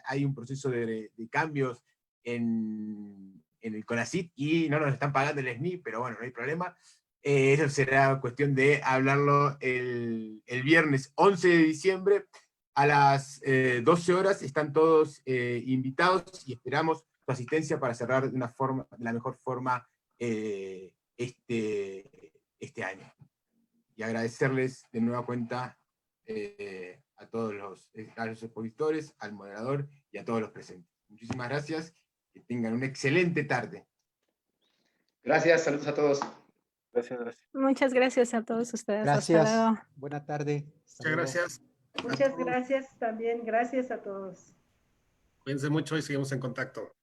hay un proceso de cambios en el CONACYT y no nos están pagando el SNI, pero bueno, no hay problema. Eso será cuestión de hablarlo el viernes 11 de diciembre a las 12 horas. Están todos invitados y esperamos su asistencia para cerrar de la mejor forma este año. Y agradecerles de nueva cuenta a todos los expositores, al moderador y a todos los presentes. Muchísimas gracias, que tengan una excelente tarde. Gracias, saludos a todos. Gracias, gracias. Muchas gracias a todos ustedes. Gracias. Hasta luego. Buena tarde. Muchas gracias. Muchas gracias también. Gracias a todos. Cuídense mucho y seguimos en contacto.